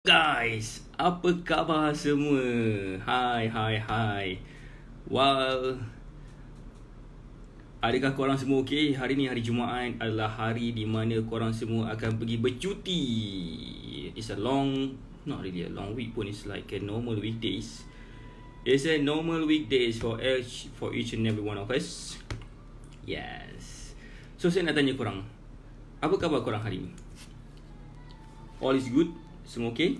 Guys, apa khabar semua? Hai. Well, adakah korang semua okey? Hari ni hari Jumaat adalah hari di mana korang semua akan pergi bercuti. It's a long, not really a long week pun, it's like a normal weekdays. It's a normal weekdays for each and every one of us. Yes. So saya nak tanya korang, apa khabar korang hari ni? All is good? Semua okey?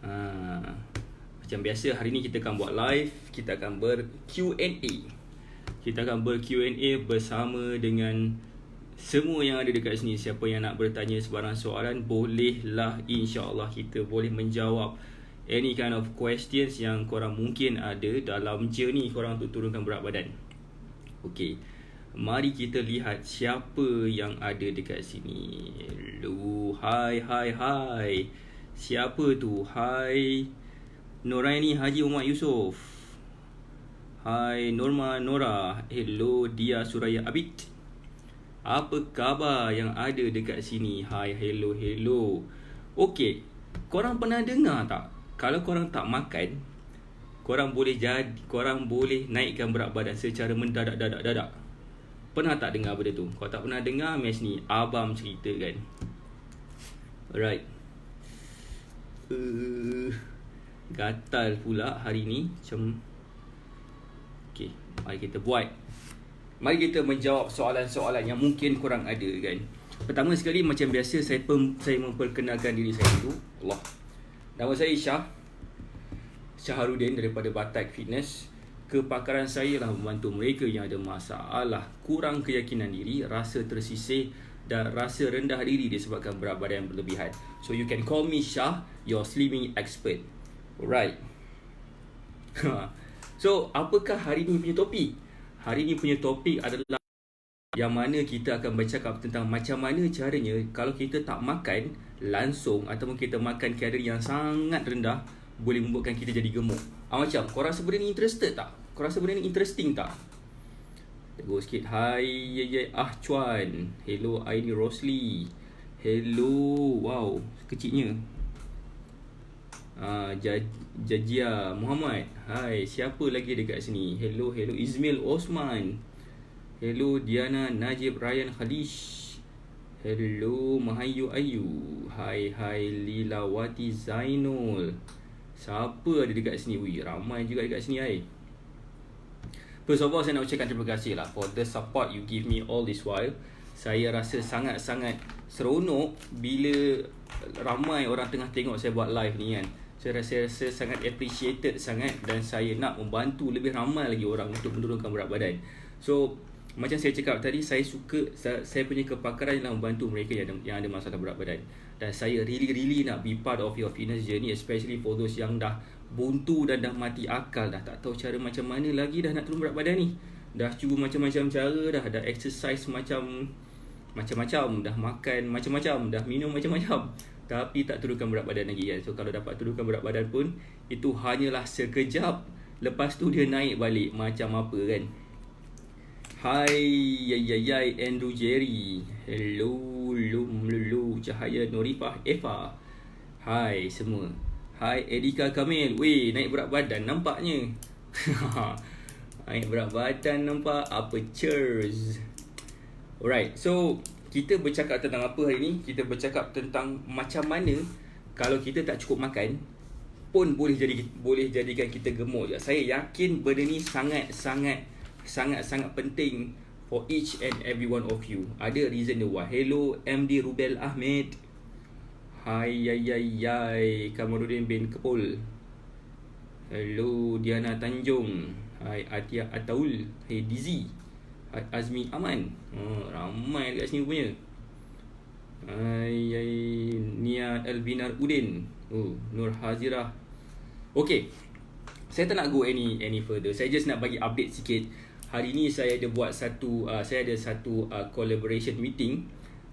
Macam biasa hari ni kita akan buat live. Kita akan ber-Q&A. Kita akan ber-Q&A bersama dengan semua yang ada dekat sini. Siapa yang nak bertanya sebarang soalan, bolehlah, insya-Allah kita boleh menjawab any kind of questions yang korang mungkin ada dalam journey korang untuk turunkan berat badan. Okey. Mari kita lihat siapa yang ada dekat sini. Hello, hai. Siapa tu? Hai Noraini Haji Umar Yusof. Hai Nora. Hello Dia Suraya Abid. Apa khabar yang ada dekat sini? Hai, hello. Okey, korang pernah dengar tak? Kalau korang tak makan, korang boleh naikkan berat badan secara mendadak. Pernah tak dengar benda tu? Kalau tak pernah dengar, mes ni abang cerita kan. Alright. Gatal pula hari ni macam. Okay, mari kita buat. Mari kita menjawab soalan-soalan yang mungkin korang ada kan. Pertama sekali, macam biasa, saya memperkenalkan diri saya dulu. Allah. Nama saya Syaharudin daripada Batak Fitness. Kepakaran saya adalah membantu mereka yang ada masalah kurang keyakinan diri, rasa tersisih dan rasa rendah diri disebabkan berat badan yang berlebihan. So you can call me Syah, your slimming expert. Alright. So apakah hari ni punya topik? Hari ni punya topik adalah yang mana kita akan bercakap tentang macam mana caranya kalau kita tak makan langsung ataupun kita makan kadar yang sangat rendah boleh membuatkan kita jadi gemuk. Macam korang sebenarnya interested tak? Korang sebenarnya interesting tak? Go sikit. Hai Chuan. Hello Aini Rosli. Hello. Wow, kecilnya. Jajia Muhammad. Hai, siapa lagi dekat sini? Hello Izmil Osman. Hello Diana Najib Ryan Khalish. Hello Mahayu Ayu. Hai Lilawati Zainul. Siapa ada dekat sini? Wih, ramai juga dekat sini hai. First of all, saya nak ucapkan terima kasih lah for the support you give me all this while. Saya rasa sangat-sangat seronok bila ramai orang tengah tengok saya buat live ni kan. Saya rasa sangat appreciated sangat dan saya nak membantu lebih ramai lagi orang untuk menurunkan berat badan. So, macam saya cakap tadi, saya punya kepakaran ialah membantu mereka yang ada masalah berat badan. Dan saya really nak be part of your fitness journey, especially for those yang dah buntu dan dah mati akal, dah tak tahu cara macam mana lagi dah nak turun berat badan ni. Dah cuba macam-macam cara dah exercise macam-macam, dah makan macam-macam, dah minum macam-macam, tapi tak turunkan berat badan lagi kan. So kalau dapat turunkan berat badan pun itu hanyalah sekejap, lepas tu dia naik balik macam apa kan. Hai Andrew Jerry. Hello Cahaya Norifah Eva. Hai semua. Hai Edika Kamil. Weh, naik berat badan nampaknya. Naik berat badan nampak. Apa cheers. Alright, so kita bercakap tentang apa hari ni? Kita bercakap tentang macam mana kalau kita tak cukup makan pun boleh jadikan kita gemuk je. Saya yakin benda ni sangat penting for each and every one of you. Ada reason dia why. Hello MD Rubel Ahmed. Hai Kamarudin bin Kepul. Hello Diana Tanjung. Hai Atia Ataul. Hai Dizzy. Hai Azmi Aman. Ramai dekat sini punya. Hai Nia Elvinar Udin. Nur Hazirah. Okay, saya tak nak go any further. Saya just nak bagi update sikit. Hari ni saya ada buat satu collaboration meeting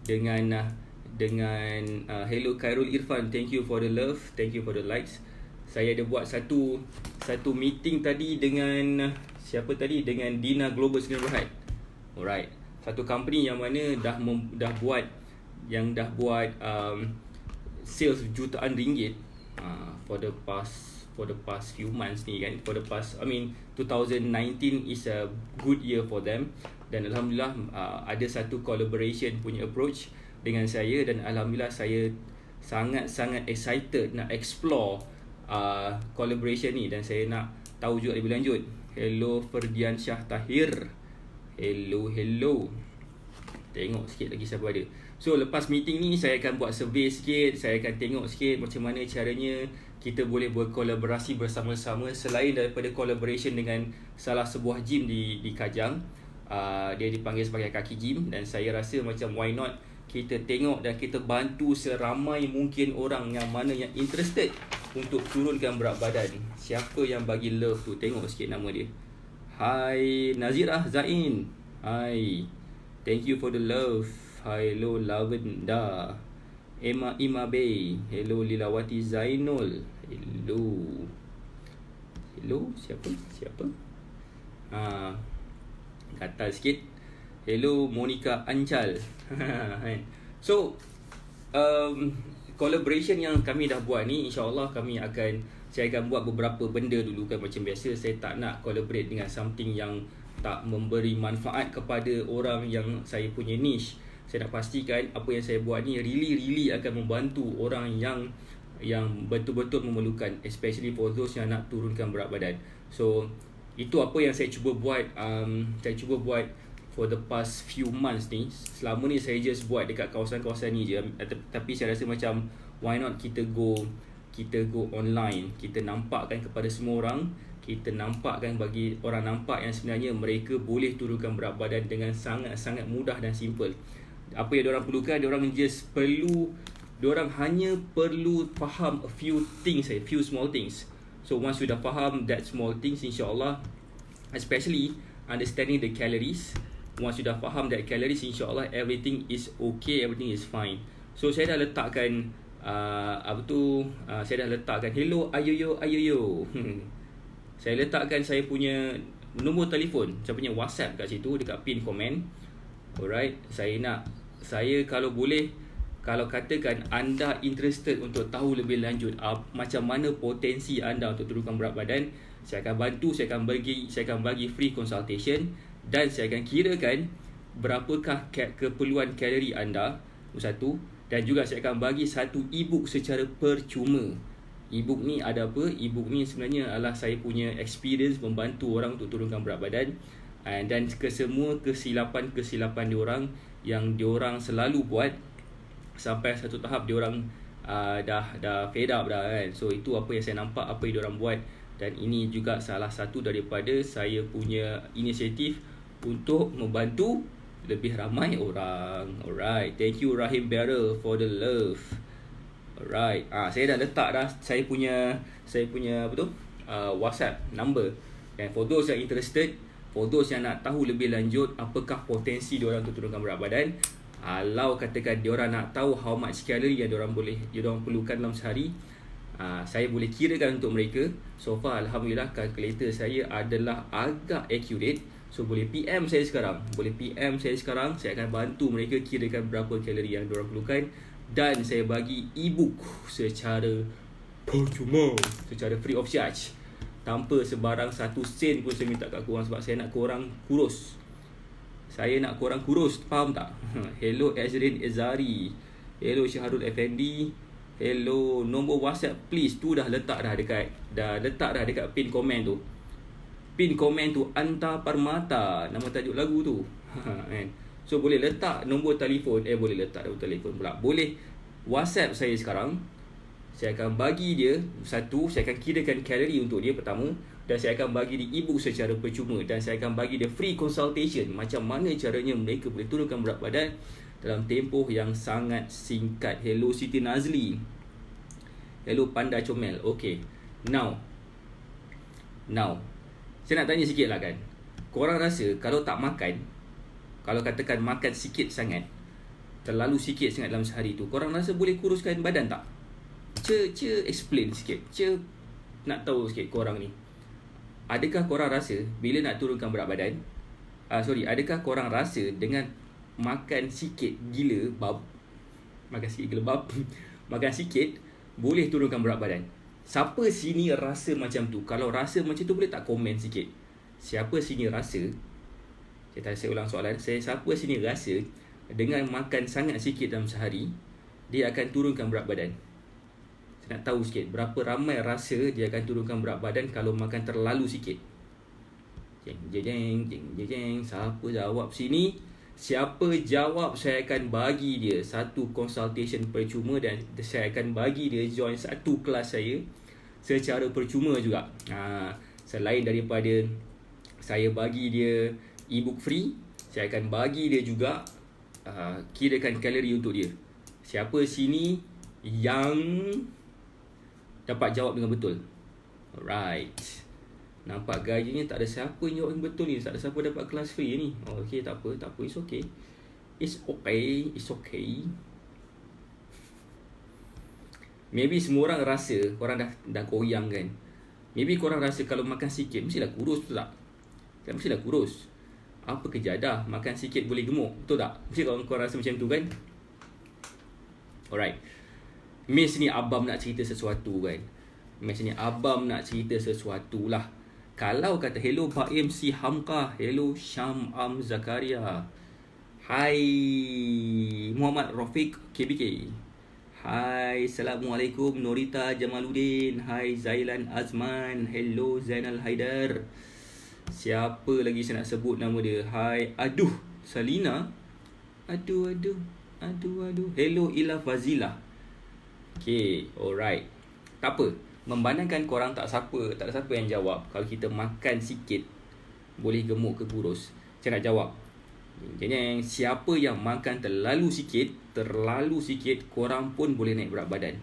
dengan Hello Khairul Irfan. Thank you for the love, thank you for the likes. Saya ada buat satu meeting tadi dengan siapa tadi? Dengan Dina Global Sdn Bhd. Alright, satu company yang mana dah buat sales jutaan ringgit for the past few months ni kan, for the past 2019 is a good year for them. Dan alhamdulillah ada satu collaboration punya approach dengan saya, dan alhamdulillah saya sangat-sangat excited nak explore collaboration ni, dan saya nak tahu juga lebih lanjut. Hello Ferdian Syah Tahir. Hello. Tengok sikit lagi siapa ada. So lepas meeting ni saya akan buat survey sikit, saya akan tengok sikit macam mana caranya kita boleh berkolaborasi bersama-sama selain daripada collaboration dengan salah sebuah gym di Kajang. Dia dipanggil sebagai Kaki Gym, dan saya rasa macam why not kita tengok dan kita bantu seramai mungkin orang yang mana yang interested untuk turunkan berat badan. Siapa yang bagi love tu? Tengok sikit nama dia. Hai Nazirah Zain. Hai. Thank you for the love. Hello Lavenda. Emma Bay. Hello Lilawati Zainul. Hello siapa? Gatal sikit. Hello Monica Ancal. So collaboration yang kami dah buat ni, insyaAllah saya akan buat beberapa benda dulu kan. Macam biasa saya tak nak collaborate dengan something yang tak memberi manfaat kepada orang yang saya punya niche. Saya nak pastikan apa yang saya buat ni really akan membantu orang yang betul-betul memerlukan, especially for those yang nak turunkan berat badan. So itu apa yang saya cuba buat. Saya cuba buat for the past few months ni. Selama ni saya just buat dekat kawasan-kawasan ni je, tapi saya rasa macam why not kita go online, kita nampakkan kepada semua orang, kita nampakkan bagi orang nampak yang sebenarnya mereka boleh turunkan berat badan dengan sangat-sangat mudah dan simple. Apa yang diorang perlukan, diorang hanya perlu faham a few things, few small things. So once you dah faham that small things, insyaAllah, especially understanding the calories, once you dah faham that calories, insyaAllah everything is okay, everything is fine. So saya dah letakkan saya dah letakkan hello ayoyo. Saya letakkan saya punya nombor telefon, saya punya WhatsApp kat situ dekat pin komen. Alright, saya kalau boleh, kalau katakan anda interested untuk tahu lebih lanjut macam mana potensi anda untuk turunkan berat badan, saya akan bantu, saya akan bagi free consultation, dan saya akan kirakan berapakah keperluan kalori anda, satu, dan juga saya akan bagi satu e-book secara percuma. E-book ni ada apa? E-book ni sebenarnya adalah saya punya experience membantu orang untuk turunkan berat badan, dan kesemua kesilapan diorang yang diorang selalu buat sampai satu tahap diorang dah fed up dah kan. So itu apa yang saya nampak, apa yang diorang buat, dan ini juga salah satu daripada saya punya inisiatif untuk membantu lebih ramai orang. Alright, thank you Rahim Bearer for the love. Alright, saya dah letak dah saya punya WhatsApp number, and for those yang interested, for those yang nak tahu lebih lanjut apakah potensi diorang untuk turunkan berat badan, kalau katakan diorang nak tahu how much calorie yang diorang perlukan dalam sehari, saya boleh kirakan untuk mereka. So far alhamdulillah calculator saya adalah agak accurate. So boleh PM saya sekarang, saya akan bantu mereka kirakan berapa kalori yang diorang perlukan, dan saya bagi e-book secara percuma, secara free of charge, tanpa sebarang satu sen pun saya minta kat korang, sebab saya nak korang kurus. Faham tak? Hello Azrin Ezari. Hello Syahrul Effendi. Hello, nombor WhatsApp please tu dah letak dah dekat pin komen tu. Pin komen tu Anta Parmata, nama tajuk lagu tu. So boleh letak nombor telefon, boleh WhatsApp saya sekarang. Saya akan bagi dia satu, saya akan kirakan kalori untuk dia pertama, dan saya akan bagi dia e-book secara percuma, dan saya akan bagi dia free consultation macam mana caranya mereka boleh turunkan berat badan dalam tempoh yang sangat singkat. Hello Siti Nazli. Hello Panda Comel. Okay, now saya nak tanya sikit lah kan. Korang rasa kalau tak makan, kalau katakan makan sikit sangat, terlalu sikit sangat dalam sehari tu, korang rasa boleh kuruskan badan tak? Explain sikit. Nak tahu sikit korang ni, adakah korang rasa bila nak turunkan berat badan, adakah korang rasa dengan makan sikit gila bab makan sikit boleh turunkan berat badan. Siapa sini rasa macam tu? Kalau rasa macam tu boleh tak komen sikit? Siapa sini rasa? Saya ulang soalan. Siapa sini rasa dengan makan sangat sikit dalam sehari dia akan turunkan berat badan? Saya nak tahu sikit berapa ramai rasa dia akan turunkan berat badan kalau makan terlalu sikit. Jeng. Siapa jawab sini? Siapa jawab, saya akan bagi dia satu consultation percuma dan saya akan bagi dia join satu kelas saya secara percuma juga. Selain daripada saya bagi dia ebook free, saya akan bagi dia juga kirakan kalori untuk dia. Siapa sini yang dapat jawab dengan betul? Alright. Nampak gayanya tak ada siapa yang jawab yang betul ni. Tak ada siapa dapat kelas free ni. Okay, tak apa. It's okay. It's okay. Maybe semua orang rasa, korang dah goyang kan. Maybe korang rasa kalau makan sikit mestilah kurus, betul tak? Kan mestilah kurus. Apa kejadah, makan sikit boleh gemuk, betul tak? Mesti korang rasa macam tu kan? Alright. Miss ni abang nak cerita sesuatu kan. Lah. Kalau kata hello Pak MC Hamka, hello Syam Zakaria, hai Muhammad Rafiq KBK, hai Assalamualaikum Norita Jamaluddin, hai Zailan Azman, hello Zainal Haidar, siapa lagi saya nak sebut nama dia, hai Salina, aduh, hello Ila Fazila. Okay, alright. Tak apa, memandangkan korang tak ada siapa yang jawab kalau kita makan sikit boleh gemuk ke kurus. Saya nak jawab. Jadi siapa yang makan terlalu sikit, korang pun boleh naik berat badan.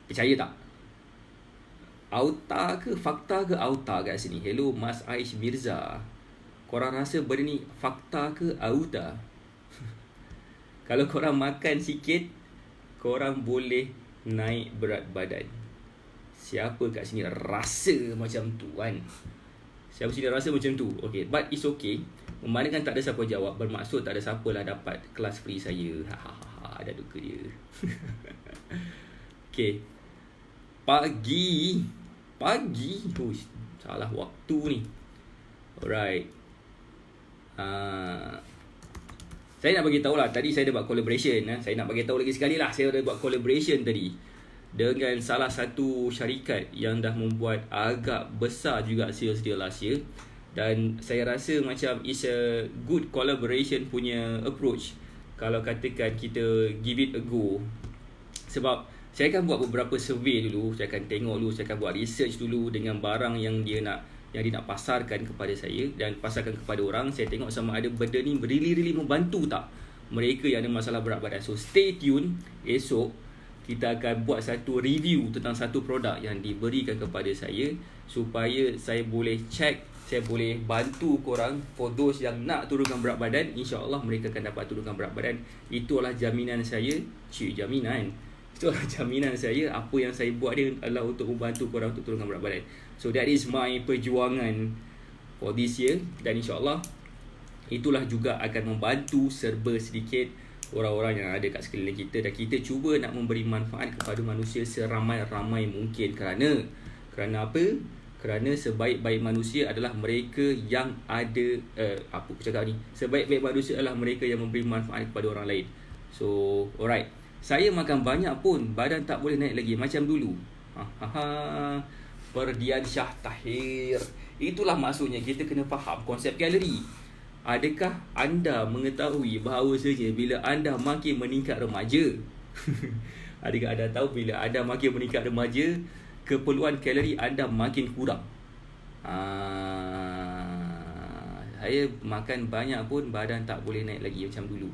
Percaya tak? Fakta ke auta kat sini? Hello Mas Aish Mirza. Korang rasa benda ni fakta ke auta? Kalau korang makan sikit, korang boleh naik berat badan. Siapa kat sini rasa macam tu kan? Siapa sini rasa macam tu? Okay, but it's okay. Memandangkan tak ada siapa jawab, bermaksud tak ada siapa lah dapat kelas free saya. Ada duka dia. Okay. Pagi. Salah waktu ni. Alright. Saya nak bagi tahu lah, tadi saya dah buat collaboration. Saya nak bagi tahu lagi sekali lah, saya dah buat collaboration tadi dengan salah satu syarikat yang dah membuat agak besar juga sales dia last year. Dan saya rasa macam it's a good collaboration punya approach kalau katakan kita give it a go. Sebab saya akan buat beberapa survey dulu, saya akan tengok dulu, saya akan buat research dulu dengan barang yang dia nak pasarkan kepada saya dan pasarkan kepada orang. Saya tengok sama ada benda ni really membantu tak mereka yang ada masalah berat badan. So stay tune. Esok kita akan buat satu review tentang satu produk yang diberikan kepada saya supaya saya boleh check, saya boleh bantu korang. For those yang nak turunkan berat badan, insya-Allah mereka akan dapat turunkan berat badan. Itulah jaminan saya. Itulah jaminan saya. Apa yang saya buat ni adalah untuk membantu korang untuk turunkan berat badan. So that is my perjuangan for this year. Dan insyaAllah itulah juga akan membantu serba sedikit orang-orang yang ada kat sekeliling kita. Dan kita cuba nak memberi manfaat kepada manusia seramai-ramai mungkin. Kerana apa? Kerana sebaik-baik manusia adalah mereka yang ada sebaik-baik manusia adalah mereka yang memberi manfaat kepada orang lain. So alright, saya makan banyak pun badan tak boleh naik lagi macam dulu. Perdian Syah Tahir. Itulah maksudnya kita kena faham konsep kalori. Adakah anda mengetahui bahawasanya bila anda makin meningkat remaja adakah anda tahu bila anda makin meningkat remaja, keperluan kalori anda makin kurang? Saya makan banyak pun badan tak boleh naik lagi macam dulu.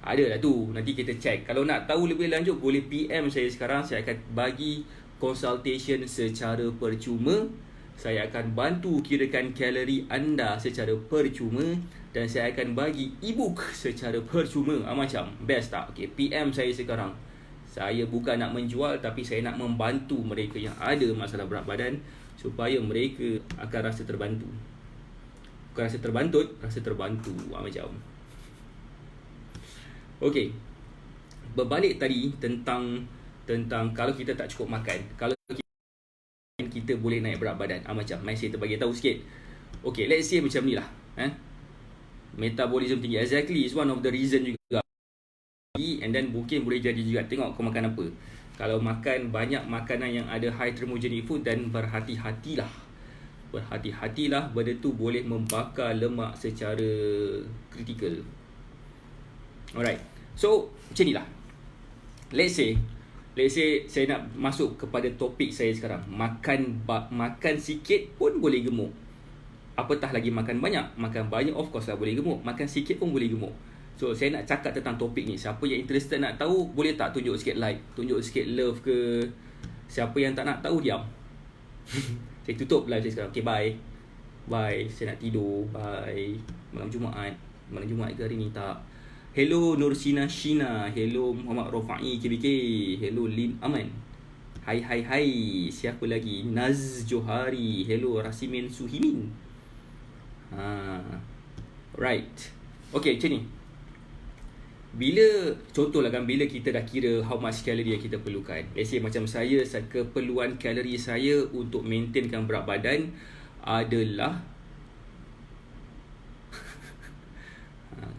Ada lah tu, nanti kita check. Kalau nak tahu lebih lanjut boleh PM saya sekarang. Saya akan bagi consultation secara percuma. Saya akan bantu kirakan kalori anda secara percuma. Dan saya akan bagi ebook secara percuma. Macam best tak? Okay, PM saya sekarang. Saya bukan nak menjual, tapi saya nak membantu mereka yang ada masalah berat badan supaya mereka akan rasa terbantu. Bukan rasa terbantut, rasa terbantu. Macam. Okay. berbalik tadi tentang kalau kita tak cukup makan, kalau kita boleh naik berat badan. Macam mai saya terbagi tahu sikit. Okay, let's say macam ni lah. Metabolism tinggi. Exactly, is one of the reason juga. And then mungkin boleh jadi juga, tengok kau makan apa. Kalau makan banyak makanan yang ada high thermogenic food, dan berhati-hatilah, benda tu boleh membakar lemak secara kritikal. Alright, so macam ni lah. Let's say saya nak masuk kepada topik saya sekarang. Makan sikit pun boleh gemuk. Apatah lagi makan banyak. Makan banyak of course lah boleh gemuk. Makan sikit pun boleh gemuk. So saya nak cakap tentang topik ni. Siapa yang interested nak tahu, boleh tak tunjuk sikit like, tunjuk sikit love ke. Siapa yang tak nak tahu, diam. Saya tutup live saya sekarang. Okay, bye. Saya nak tidur. Bye. Malam Jumaat ke hari ni? Tak. Hello Nursina Shina. Hello Muhammad Rofai KBK. Hello Lin Aman. Hai. Siapa lagi? Naz Johari. Hello Rasimin Suhimin. Right. Okay, macam ni. Contohlah kan, bila kita dah kira how much calorie yang kita perlukan. Let's say macam saya, keperluan kalori saya untuk maintainkan berat badan adalah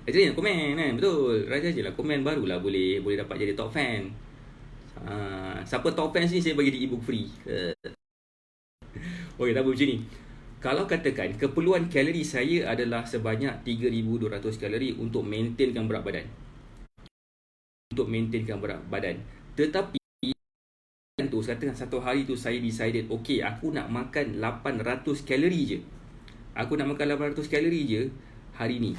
Raja komen kan, betul. Raja je lah komen, barulah boleh dapat jadi top fan. Siapa top fan ni, saya bagi dia ebook free. Okay, tak apa macam ni. Kalau katakan keperluan kalori saya adalah sebanyak 3,200 kalori untuk maintainkan berat badan. Tetapi tu katakan satu hari tu saya decided, okay, aku nak makan 800 kalori je. Hari ni.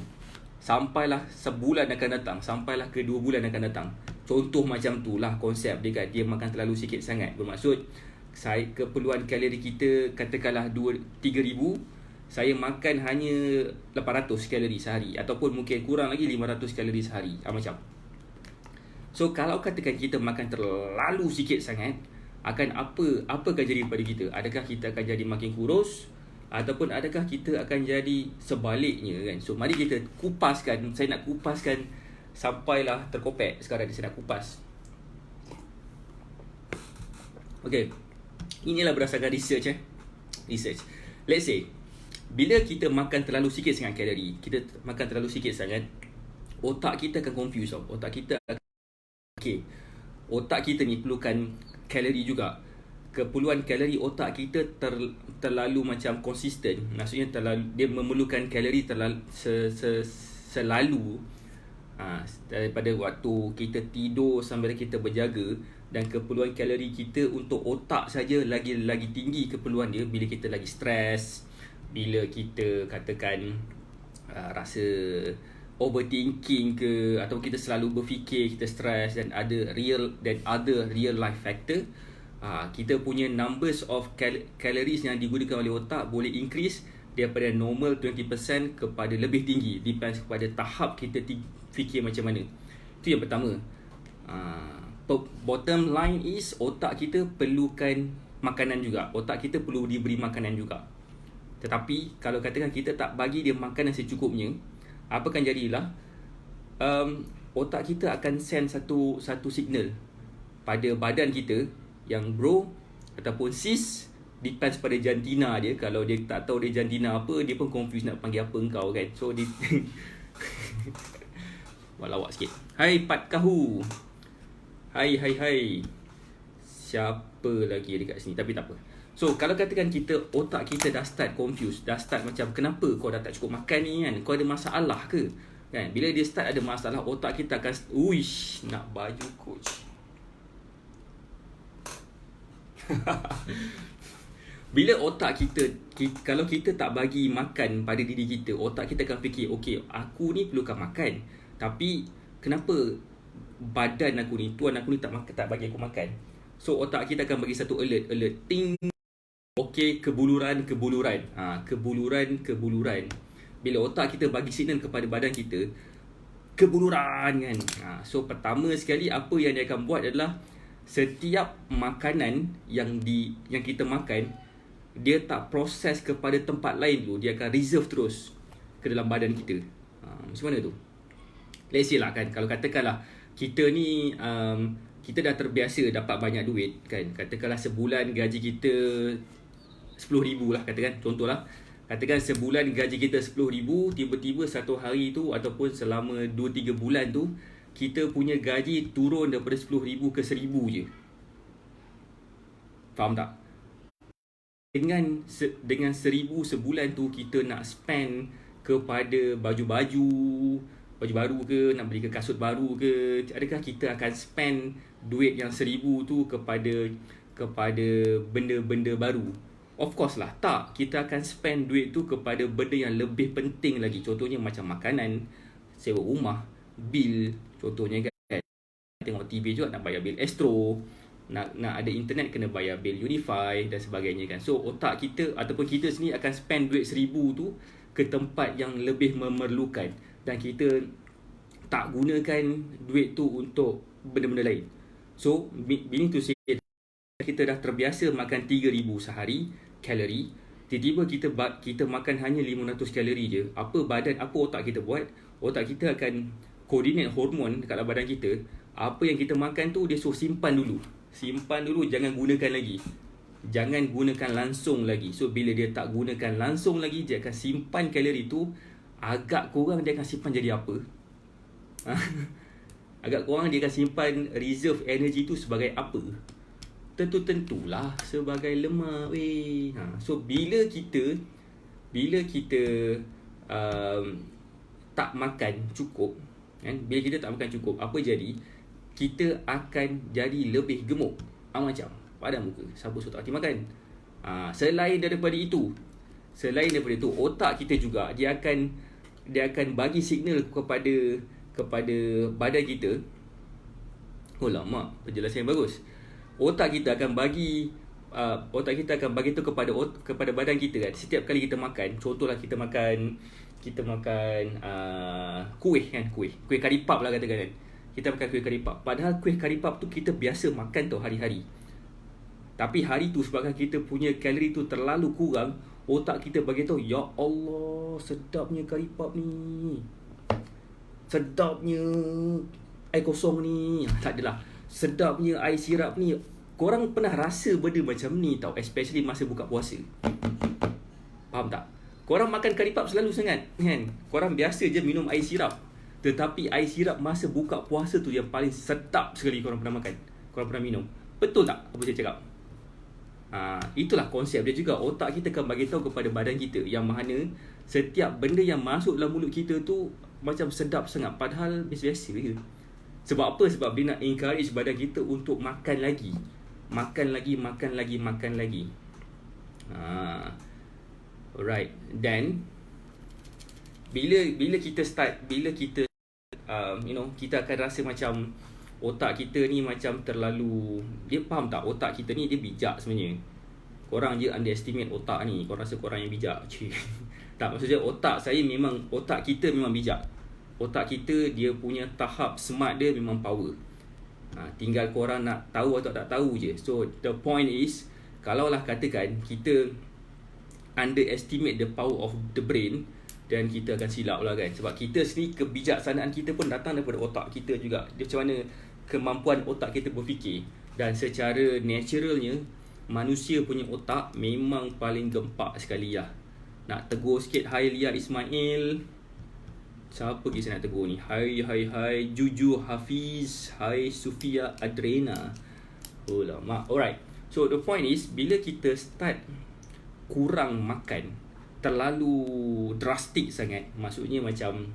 Sampailah sebulan akan datang, sampailah ke 2 bulan akan datang. Contoh macam tu lah konsep dia kan. Dia makan terlalu sikit sangat. Bermaksud keperluan kalori kita katakanlah 3,000, saya makan hanya 800 kalori sehari, ataupun mungkin kurang lagi 500 kalori sehari. Macam. So kalau katakan kita makan terlalu sikit sangat, akan apa akan jadi pada kita? Adakah kita akan jadi makin kurus, ataupun adakah kita akan jadi sebaliknya kan? So mari kita kupaskan. Saya nak kupaskan sampailah terkopek sekarang ni. Saya nak kupas. Okay, inilah berdasarkan research. Let's say bila kita makan terlalu sikit sangat kalori, otak kita akan confuse tau. Otak kita ni perlukan kalori juga. Keperluan kalori otak kita terlalu macam konsisten. Maksudnya dia memerlukan kalori selalu daripada waktu kita tidur sampai kita berjaga. Dan keperluan kalori kita untuk otak saja lagi tinggi keperluan dia bila kita lagi stres, bila kita katakan rasa overthinking ke, atau kita selalu berfikir kita stres, dan other real life factor. Kita punya numbers of calories yang digunakan oleh otak boleh increase daripada normal 20% kepada lebih tinggi. Depends kepada tahap kita fikir macam mana. Itu yang pertama. Bottom line is, otak kita perlukan makanan juga. Otak kita perlu diberi makanan juga. Tetapi kalau katakan kita tak bagi dia makanan secukupnya, apa akan jadilah, otak kita akan send satu signal pada badan kita yang bro ataupun sis, depends pada jantina dia. Kalau dia tak tahu dia jantina apa, dia pun confuse nak panggil apa engkau kan. So dia lawak sikit. Hai Pat Kahu. Hai. Siapa lagi dekat sini? Tapi tak apa. So kalau katakan otak kita dah start confused, dah start macam, kenapa kau dah tak cukup makan ni kan? Kau ada masalah ke? Kan? Bila dia start ada masalah, otak kita akan nak baju coach. Bila otak kita, kalau kita tak bagi makan pada diri kita, otak kita akan fikir, okay, aku ni perlukan makan, tapi kenapa badan aku ni, tuan aku ni tak bagi aku makan? So otak kita akan bagi satu alert, ting. Okay, kebuluran. Bila otak kita bagi signal kepada badan kita, kebuluran kan. So pertama sekali apa yang dia akan buat adalah, setiap makanan yang kita makan, dia tak proses kepada tempat lain dulu, dia akan reserve terus ke dalam badan kita. Macam mana tu? Let's say lah kan, kalau katakanlah kita ni kita dah terbiasa dapat banyak duit kan. Katakanlah sebulan gaji kita 10,000 lah, katakan contohlah. Katakan sebulan gaji kita 10,000, tiba-tiba satu hari tu ataupun selama 2-3 bulan tu kita punya gaji turun daripada 10,000 ke 1,000 je. Faham tak? Dengan 1,000 sebulan tu kita nak spend kepada baju-baju baru ke, nak beli ke kasut baru ke, adakah kita akan spend duit yang 1,000 tu kepada benda-benda baru? Of course lah, tak. Kita akan spend duit tu kepada benda yang lebih penting lagi. Contohnya macam makanan, sewa rumah, bil, contohnya kan. Tengok TV juga nak bayar bil Astro, nak ada internet kena bayar bil Unify dan sebagainya kan. So otak kita ataupun kita sendiri akan spend duit 1,000 tu ke tempat yang lebih memerlukan, dan kita tak gunakan duit tu untuk benda-benda lain. So meaning to say, kita dah terbiasa makan 3,000 sehari kalori, tiba-tiba kita makan hanya 500 kalori je. Apa otak kita buat? Otak kita akan coordinate hormon dekat dalam badan kita. Apa yang kita makan tu dia suruh simpan dulu, jangan gunakan lagi, jangan gunakan langsung lagi. So bila dia tak gunakan langsung lagi, dia akan simpan kalori tu. Agak kurang dia akan simpan jadi apa? Agak kurang dia akan simpan reserve energy tu sebagai apa? Tentulah sebagai lemak weh. So bila kita tak makan cukup kan, bila kita tak makan cukup, apa jadi? Kita akan jadi lebih gemuk. Macam padan muka, siapa suruh tak hati makan. Selain daripada itu, otak kita juga dia akan bagi signal kepada badan kita. Oh lama, penjelasan yang bagus. Otak kita akan bagi tu kepada badan kita kan. Setiap kali kita makan, contohlah kita makan kuih karipap lah katakan kan. Kita makan kuih karipap. Padahal kuih karipap tu kita biasa makan tau hari-hari. Tapi hari tu sebabkan kita punya kalori tu terlalu kurang, otak kita bagi tahu, ya Allah, sedapnya karipap ni. Sedapnya air kosong ni. Tak adalah. Sedapnya air sirap ni. Korang pernah rasa benda macam ni tau, especially masa buka puasa. Faham tak? Korang makan karipap selalu sangat kan? Korang biasa je minum air sirap. Tetapi air sirap masa buka puasa tu yang paling sedap sekali korang pernah makan, korang pernah minum. Betul tak apa saya cakap? Itulah konsep dia juga. Otak kita akan bagi tahu kepada badan kita yang mana setiap benda yang masuk dalam mulut kita tu macam sedap sangat, padahal biasa-biasa je. Sebab apa? Sebab dia nak encourage badan kita untuk makan lagi. Alright. Dan bila kita kita akan rasa macam otak kita ni macam terlalu, dia faham tak? Otak kita ni dia bijak sebenarnya. Korang je underestimate otak ni. Korang rasa korang yang bijak. Tak, maksudnya otak kita memang bijak. Otak kita dia punya tahap smart dia memang power. Tinggal korang nak tahu atau tak tahu je. So the point is, kalaulah katakan kita underestimate the power of the brain, dan kita akan silap lah kan. Sebab kita sendiri, kebijaksanaan kita pun datang daripada otak kita juga. Dia macam mana kemampuan otak kita berfikir. Dan secara naturalnya, manusia punya otak memang paling gempak sekali lah. Nak tegur sikit, hai Lia Ismail. Siapa kisah nak tegur ni? Hai Juju Hafiz. Hai Sufia Adrena. Oh lama. Alright. So the point is, bila kita start kurang makan, terlalu drastik sangat, maksudnya macam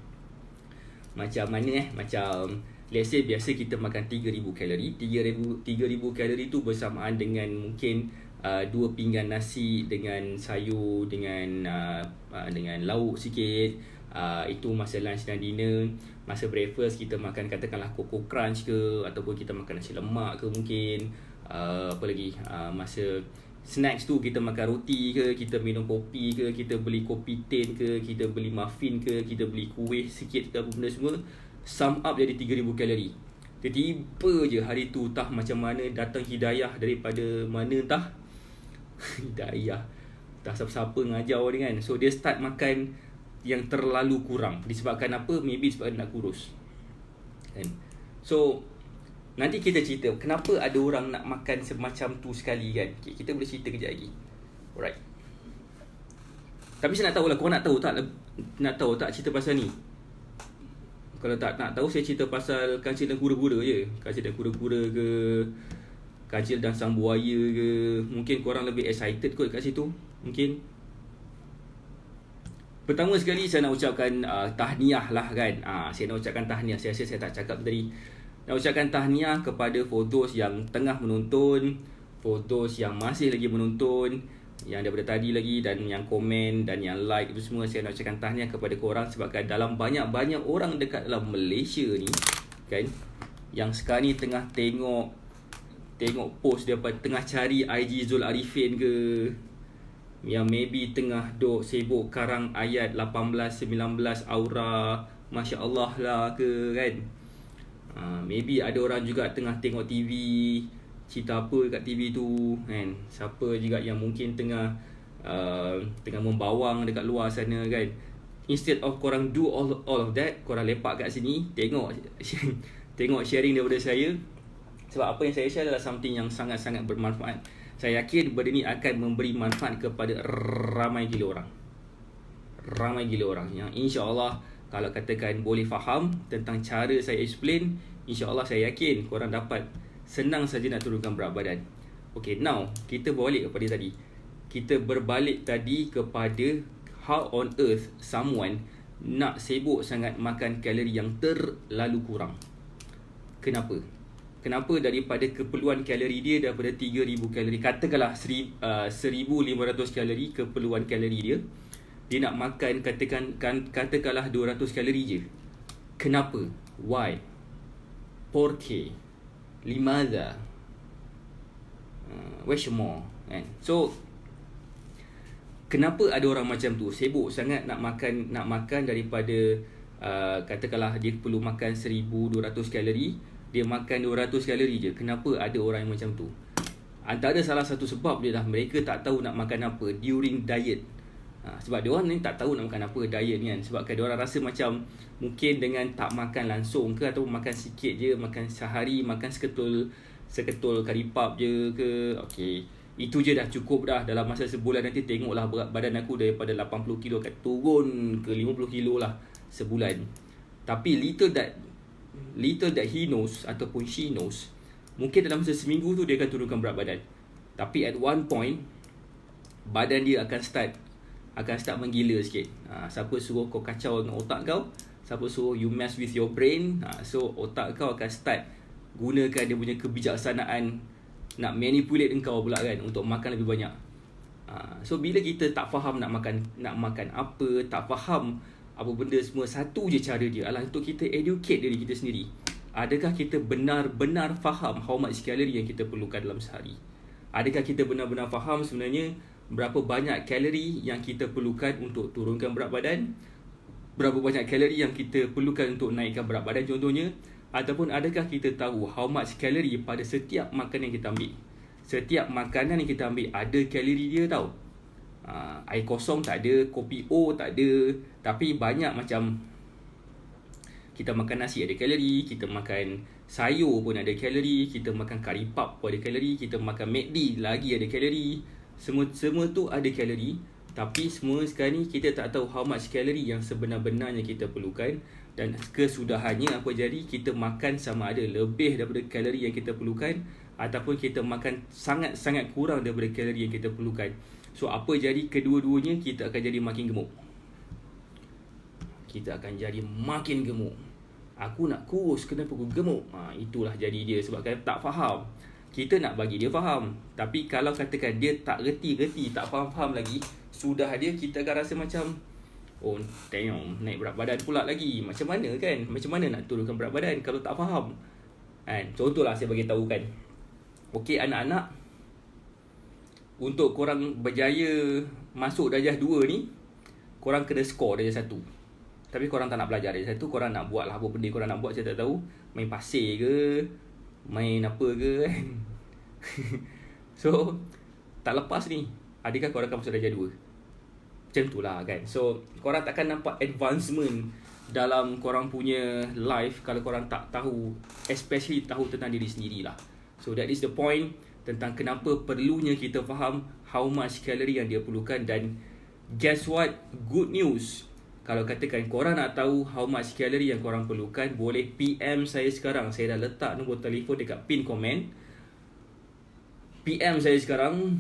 mana macam let's say biasa kita makan 3,000 kalori. 3,000 kalori tu bersamaan dengan mungkin 2 pinggan nasi dengan sayur dengan lauk sikit. Itu masa lunch dan dinner. Masa breakfast kita makan katakanlah Coco Crunch ke, ataupun kita makan nasi lemak ke mungkin. Apa lagi? Masa snacks tu kita makan roti ke, kita minum kopi ke, kita beli kopi tin ke, kita beli muffin ke, kita beli kuih sikit ke, apa benda semua. Sum up jadi 3,000 kalori. Tiba-tiba je hari tu entah macam mana datang hidayah daripada mana entah. Hidayah tak siapa-siapa ngajar dia kan. So dia start makan yang terlalu kurang. Disebabkan apa? Maybe sebab nak kurus kan. So nanti kita cerita kenapa ada orang nak makan semacam tu sekali kan. Okay, kita boleh cerita kejap lagi. Alright. Tapi saya nak tahu lah, korang nak tahu tak cerita pasal ni? Kalau tak nak tahu, saya cerita pasal kancil dan kura-kura je. Kancil dan kura-kura ke, kancil dan sang buaya ke. Mungkin korang lebih excited kot kat situ. Mungkin. Pertama sekali saya nak ucapkan tahniah lah kan. Saya nak ucapkan tahniah. Saya rasa saya tak cakap tadi. Nak ucapkan tahniah kepada for those yang tengah menonton, for those yang masih lagi menonton, yang daripada tadi lagi, dan yang komen dan yang like itu semua. Saya nak ucapkan tahniah kepada korang sebabkan dalam banyak-banyak orang dekat dalam Malaysia ni kan, yang sekarang ni tengah tengok post daripada, tengah cari IG Zul Arifin ke, yang maybe tengah duk sibuk karang ayat 18, 19 aura Masya Allah lah ke kan. Maybe ada orang juga tengah tengok TV, cerita apa kat TV tu kan. Siapa juga yang mungkin tengah membawang dekat luar sana kan. Instead of korang do all of that, korang lepak kat sini tengok sharing daripada saya. Sebab apa yang saya share adalah something yang sangat-sangat bermanfaat. Saya yakin benda ni akan memberi manfaat kepada ramai gila orang yang insya-Allah kalau katakan boleh faham tentang cara saya explain, insya-Allah saya yakin korang dapat senang saja nak turunkan berat badan. Okay, now kita berbalik kepada tadi. Kita berbalik tadi kepada how on earth someone nak sibuk sangat makan kalori yang terlalu kurang. Kenapa daripada keperluan kalori dia daripada 3,000 kalori, katakanlah 1,500 kalori keperluan kalori dia nak makan katakanlah 200 kalori je. Kenapa? Why? ¿Por qué? Limadha? Where's more? Kan? So kenapa ada orang macam tu sibuk sangat nak makan daripada katakanlah dia perlu makan 1,200 kalori, dia makan 200 kalori je. Kenapa ada orang yang macam tu? Antara salah satu sebab dia dah mereka tak tahu nak makan apa during diet. Sebab diorang ni tak tahu nak makan apa diet ni kan. Sebab kan diorang rasa macam mungkin dengan tak makan langsung ke, atau makan sikit je, makan sehari makan seketul kari pap je ke, okay, itu je dah cukup dah. Dalam masa sebulan nanti tengoklah berat badan aku daripada 80 kilo akan turun ke 50 kilo lah sebulan. Tapi little that he knows ataupun she knows, mungkin dalam masa seminggu tu dia akan turunkan berat badan. Tapi at one point badan dia akan start menggila sikit. Siapa suruh kau kacau dengan otak kau, siapa suruh you mess with your brain, so otak kau akan start gunakan dia punya kebijaksanaan nak manipulate engkau pula kan untuk makan lebih banyak. So bila kita tak faham nak makan apa, tak faham apa benda semua, satu je cara dia adalah untuk kita educate diri kita sendiri. Adakah kita benar-benar faham how much kalori yang kita perlukan dalam sehari? Adakah kita benar-benar faham sebenarnya berapa banyak kalori yang kita perlukan untuk turunkan berat badan? Berapa banyak kalori yang kita perlukan untuk naikkan berat badan contohnya? Ataupun adakah kita tahu how much kalori pada setiap makanan yang kita ambil? Setiap makanan yang kita ambil ada kalori dia tau. Air kosong tak ada, kopi O tak ada. Tapi banyak macam kita makan nasi ada kalori, kita makan sayur pun ada kalori, kita makan kari pap pun ada kalori, kita makan McD lagi ada kalori. Semua tu ada kalori. Tapi semua sekarang ni kita tak tahu how much kalori yang sebenar-benarnya kita perlukan. Dan kesudahannya apa jadi, kita makan sama ada lebih daripada kalori yang kita perlukan ataupun kita makan sangat-sangat kurang daripada kalori yang kita perlukan. So apa jadi, kedua-duanya kita akan jadi makin gemuk. Aku nak kurus, kenapa aku gemuk? Itulah jadi dia sebabkan tak faham. Kita nak bagi dia faham. Tapi kalau katakan dia tak reti, tak faham lagi, sudah dia kita akan rasa macam, oh damn, naik berat badan pula lagi. Macam mana kan? Macam mana nak turunkan berat badan kalau tak faham? Kan? Contohlah saya bagi tahu kan. Okey anak-anak, untuk korang berjaya masuk darjah 2 ni, korang kena skor darjah 1. Tapi korang tak nak belajar darjah 1, korang nak buat lah apa benda korang nak buat, saya tak tahu. Main pasir ke, main apa ke kan. So tak lepas ni, adakah korang akan masuk darjah 2? Macam tu lah kan. So korang takkan nampak advancement dalam korang punya life, kalau korang tak tahu, especially tahu tentang diri sendiri lah. So that is the point tentang kenapa perlunya kita faham how much calorie yang dia perlukan. Dan guess what? Good news. Kalau katakan korang nak tahu how much calorie yang korang perlukan, boleh PM saya sekarang. Saya dah letak nombor telefon dekat pin komen. PM saya sekarang.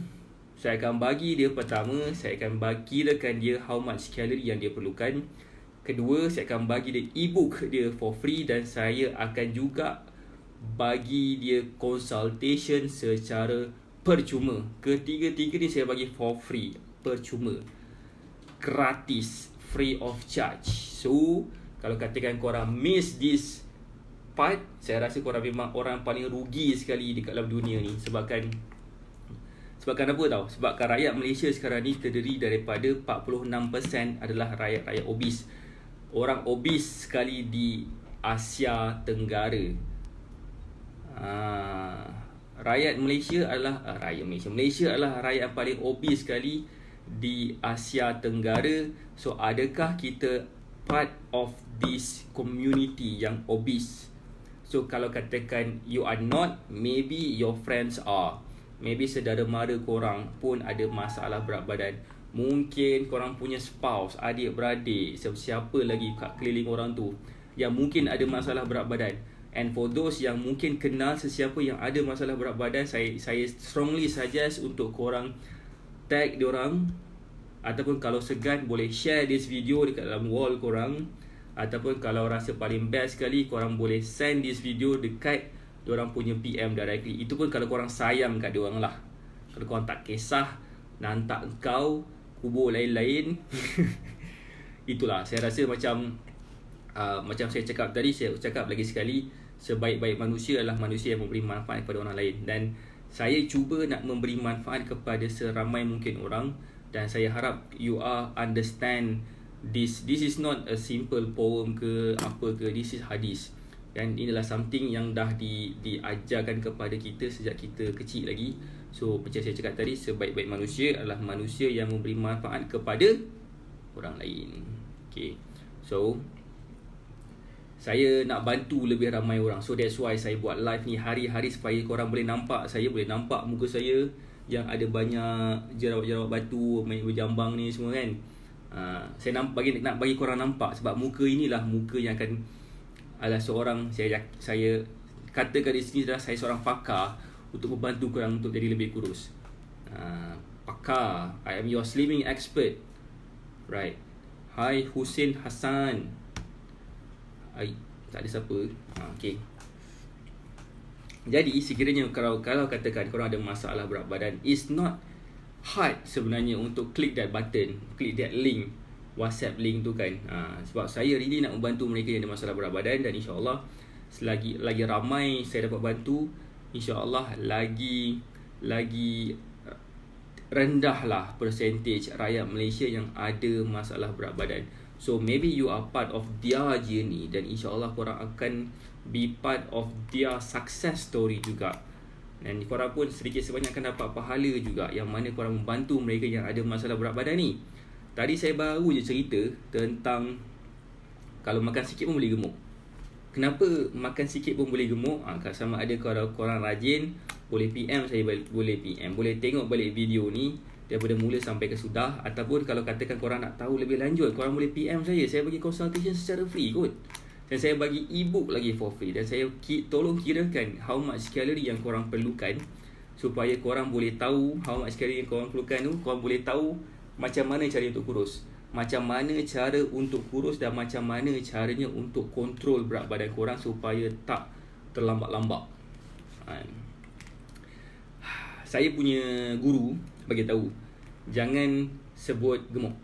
Saya akan bagi dia, pertama, saya akan bagikan dia how much calorie yang dia perlukan. Kedua, saya akan bagi dia e-book dia for free. Dan saya akan juga bagi dia consultation secara percuma. Ketiga-tiga ni saya bagi for free, percuma, gratis, free of charge. So kalau katakan korang miss this part, saya rasa korang memang orang paling rugi sekali dekat dalam dunia ni. Sebabkan apa tau? Sebabkan rakyat Malaysia sekarang ni terdiri daripada 46% adalah rakyat-rakyat obes. Orang obes sekali di Asia Tenggara. Rakyat Malaysia adalah Malaysia adalah rakyat yang paling obes sekali di Asia Tenggara. So adakah kita part of this community yang obese? So kalau katakan you are not, maybe your friends are, maybe saudara mara korang pun ada masalah berat badan. Mungkin korang punya spouse, adik-beradik, siapa lagi kat keliling orang tu yang mungkin ada masalah berat badan. And for those yang mungkin kenal sesiapa yang ada masalah berat badan, saya strongly suggest untuk korang tag diorang, ataupun kalau segan boleh share this video dekat dalam wall korang, ataupun kalau rasa paling best sekali, korang boleh send this video dekat diorang punya PM directly. Itu pun kalau korang sayang kat diorang lah. Kalau korang tak kisah nak hantar kau kubur lain-lain. Itulah, saya rasa macam saya cakap tadi, saya cakap lagi sekali, sebaik-baik manusia adalah manusia yang memberi manfaat kepada orang lain. Dan saya cuba nak memberi manfaat kepada seramai mungkin orang. Dan saya harap you all understand this is not a simple poem ke apa ke, this is hadis. Dan inilah something yang dah diajarkan kepada kita sejak kita kecil lagi. So macam saya cakap tadi, sebaik-baik manusia adalah manusia yang memberi manfaat kepada orang lain. Okay, so saya nak bantu lebih ramai orang. So that's why saya buat live ni hari-hari, supaya korang boleh nampak saya, boleh nampak muka saya yang ada banyak jerawat-jerawat batu, main berjambang ni semua kan. Saya nak bagi korang nampak, sebab muka inilah muka yang akan adalah seorang, saya katakan di sini adalah saya seorang pakar untuk membantu korang untuk jadi lebih kurus. Pakar, I am your slimming expert. Right. Hai Hussein Hassan. Tak ada siapa. Okay. Jadi sekiranya kalau katakan korang ada masalah berat badan, it's not hard sebenarnya untuk klik that button, klik that link, WhatsApp link tu kan. Sebab saya really nak membantu mereka yang ada masalah berat badan. Dan insyaAllah selagi lagi ramai saya dapat bantu, insyaAllah lagi rendahlah percentage rakyat Malaysia yang ada masalah berat badan. So maybe you are part of their journey, dan insyaAllah korang akan be part of their success story juga. Dan korang pun sedikit sebanyak akan dapat pahala juga, yang mana korang membantu mereka yang ada masalah berat badan ni. Tadi saya baru je cerita tentang kalau makan sikit pun boleh gemuk. Kenapa makan sikit pun boleh gemuk? Sama ada kalau korang rajin, boleh PM saya, boleh PM, boleh tengok balik video ni daripada mula sampai ke sudah. Ataupun kalau katakan korang nak tahu lebih lanjut, korang boleh PM saya bagi consultation secara free kot. Dan saya bagi e-book lagi for free. Dan saya tolong kirakan how much calorie yang korang perlukan, supaya korang boleh tahu how much calorie yang korang perlukan tu. Korang boleh tahu macam mana cara untuk kurus, macam mana cara untuk kurus, dan macam mana caranya untuk kontrol berat badan korang supaya tak terlambat-lambat. Saya punya guru bagi tahu, jangan sebut gemuk.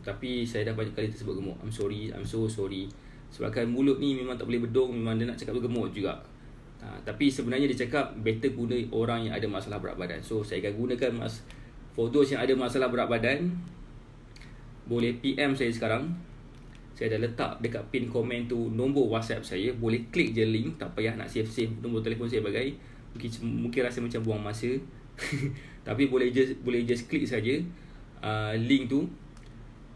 Tapi saya dah banyak kali tersebut gemuk. I'm so sorry. Sebabkan mulut ni memang tak boleh bedong, memang dia nak cakap gemuk juga. Tapi sebenarnya dia cakap better guna orang yang ada masalah berat badan. So saya akan gunakan for those yang ada masalah berat badan, boleh PM saya sekarang. Saya dah letak dekat pin komen tu nombor WhatsApp saya. Boleh klik je link, tak payah nak save nombor telefon saya bagai. Mungkin rasa macam buang masa. Tapi boleh just klik saja link tu.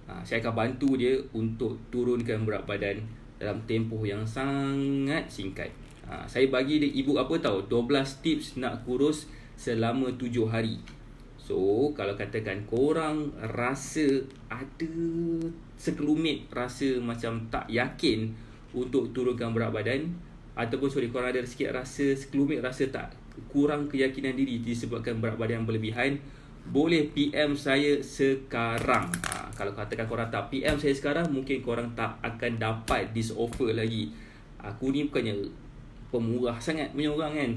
Saya akan bantu dia untuk turunkan berat badan dalam tempoh yang sangat singkat. Saya bagi dia ebook apa tahu, 12 tips nak kurus selama 7 hari. So, kalau katakan korang rasa ada sekelumit rasa macam tak yakin untuk turunkan berat badan, ataupun korang ada sikit rasa sekelumit rasa tak kurang keyakinan diri disebabkan berat badan yang berlebihan, boleh PM saya sekarang. Kalau katakan korang tak PM saya sekarang, mungkin korang tak akan dapat this offer lagi. Aku ni bukannya pemurah sangat punya orang kan.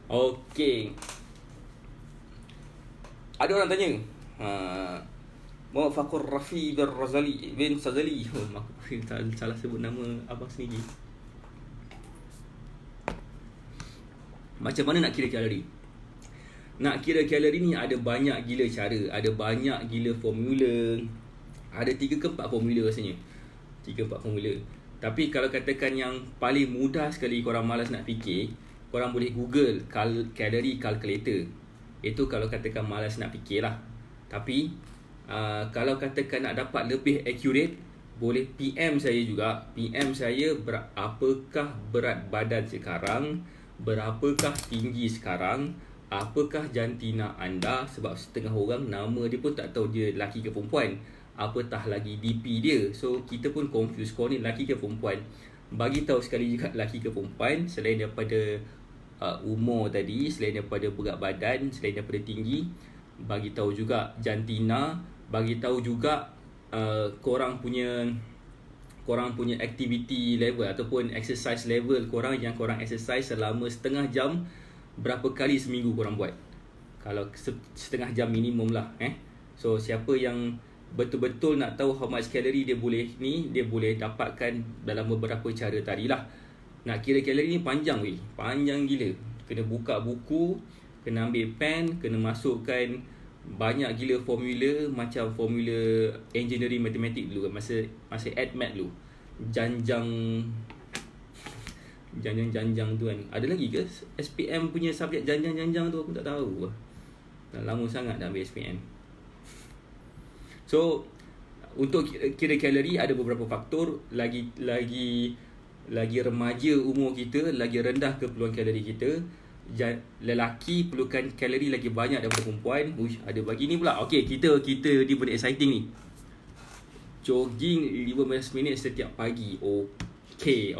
Okay. Ada orang tanya, Muhammad Fakur Rafi bin Sazali. Aku salah sebut nama abang sendiri. Macam mana nak kira kalori? Nak kira kalori ni ada banyak gila cara, ada banyak gila formula. Ada 3 ke 4 formula rasanya. 3-4 formula. Tapi kalau katakan yang paling mudah sekali korang malas nak fikir, korang boleh Google calorie calculator. Itu kalau katakan malas nak fikir lah. Tapi kalau katakan nak dapat lebih accurate, boleh PM saya juga. PM saya apakah berat badan sekarang, berapakah tinggi sekarang, apakah jantina anda. Sebab setengah orang nama dia pun tak tahu dia lelaki ke perempuan, apatah lagi DP dia. So kita pun confuse, kau ni lelaki ke perempuan. Bagi tahu sekali juga lelaki ke perempuan, selain daripada umur tadi, selain daripada berat badan, selain daripada tinggi, bagi tahu juga jantina, bagi tahu juga korang punya activity level ataupun exercise level korang yang korang exercise selama setengah jam, berapa kali seminggu korang buat. Kalau setengah jam minimum lah. So siapa yang betul-betul nak tahu how much calorie dia boleh dapatkan dalam beberapa cara tadilah. Nak kira kalori ni panjang weh, panjang gila. Kena buka buku, kena ambil pen, kena masukkan banyak gila formula, macam formula engineering matematik dulu kan, masa AdMat dulu. Janjang tu kan. Ada lagi ke SPM punya subjek janjang tu? Aku tak tahu. Dah lama sangat dah ambil SPM. So untuk kira kalori ada beberapa faktor. Lagi remaja umur kita, lagi rendah keperluan kalori kita. Lelaki perlukan kalori lagi banyak daripada perempuan. Ada bagi ni pula. Okay, kita ni benda exciting ni. Jogging 15 minit setiap pagi. Okay.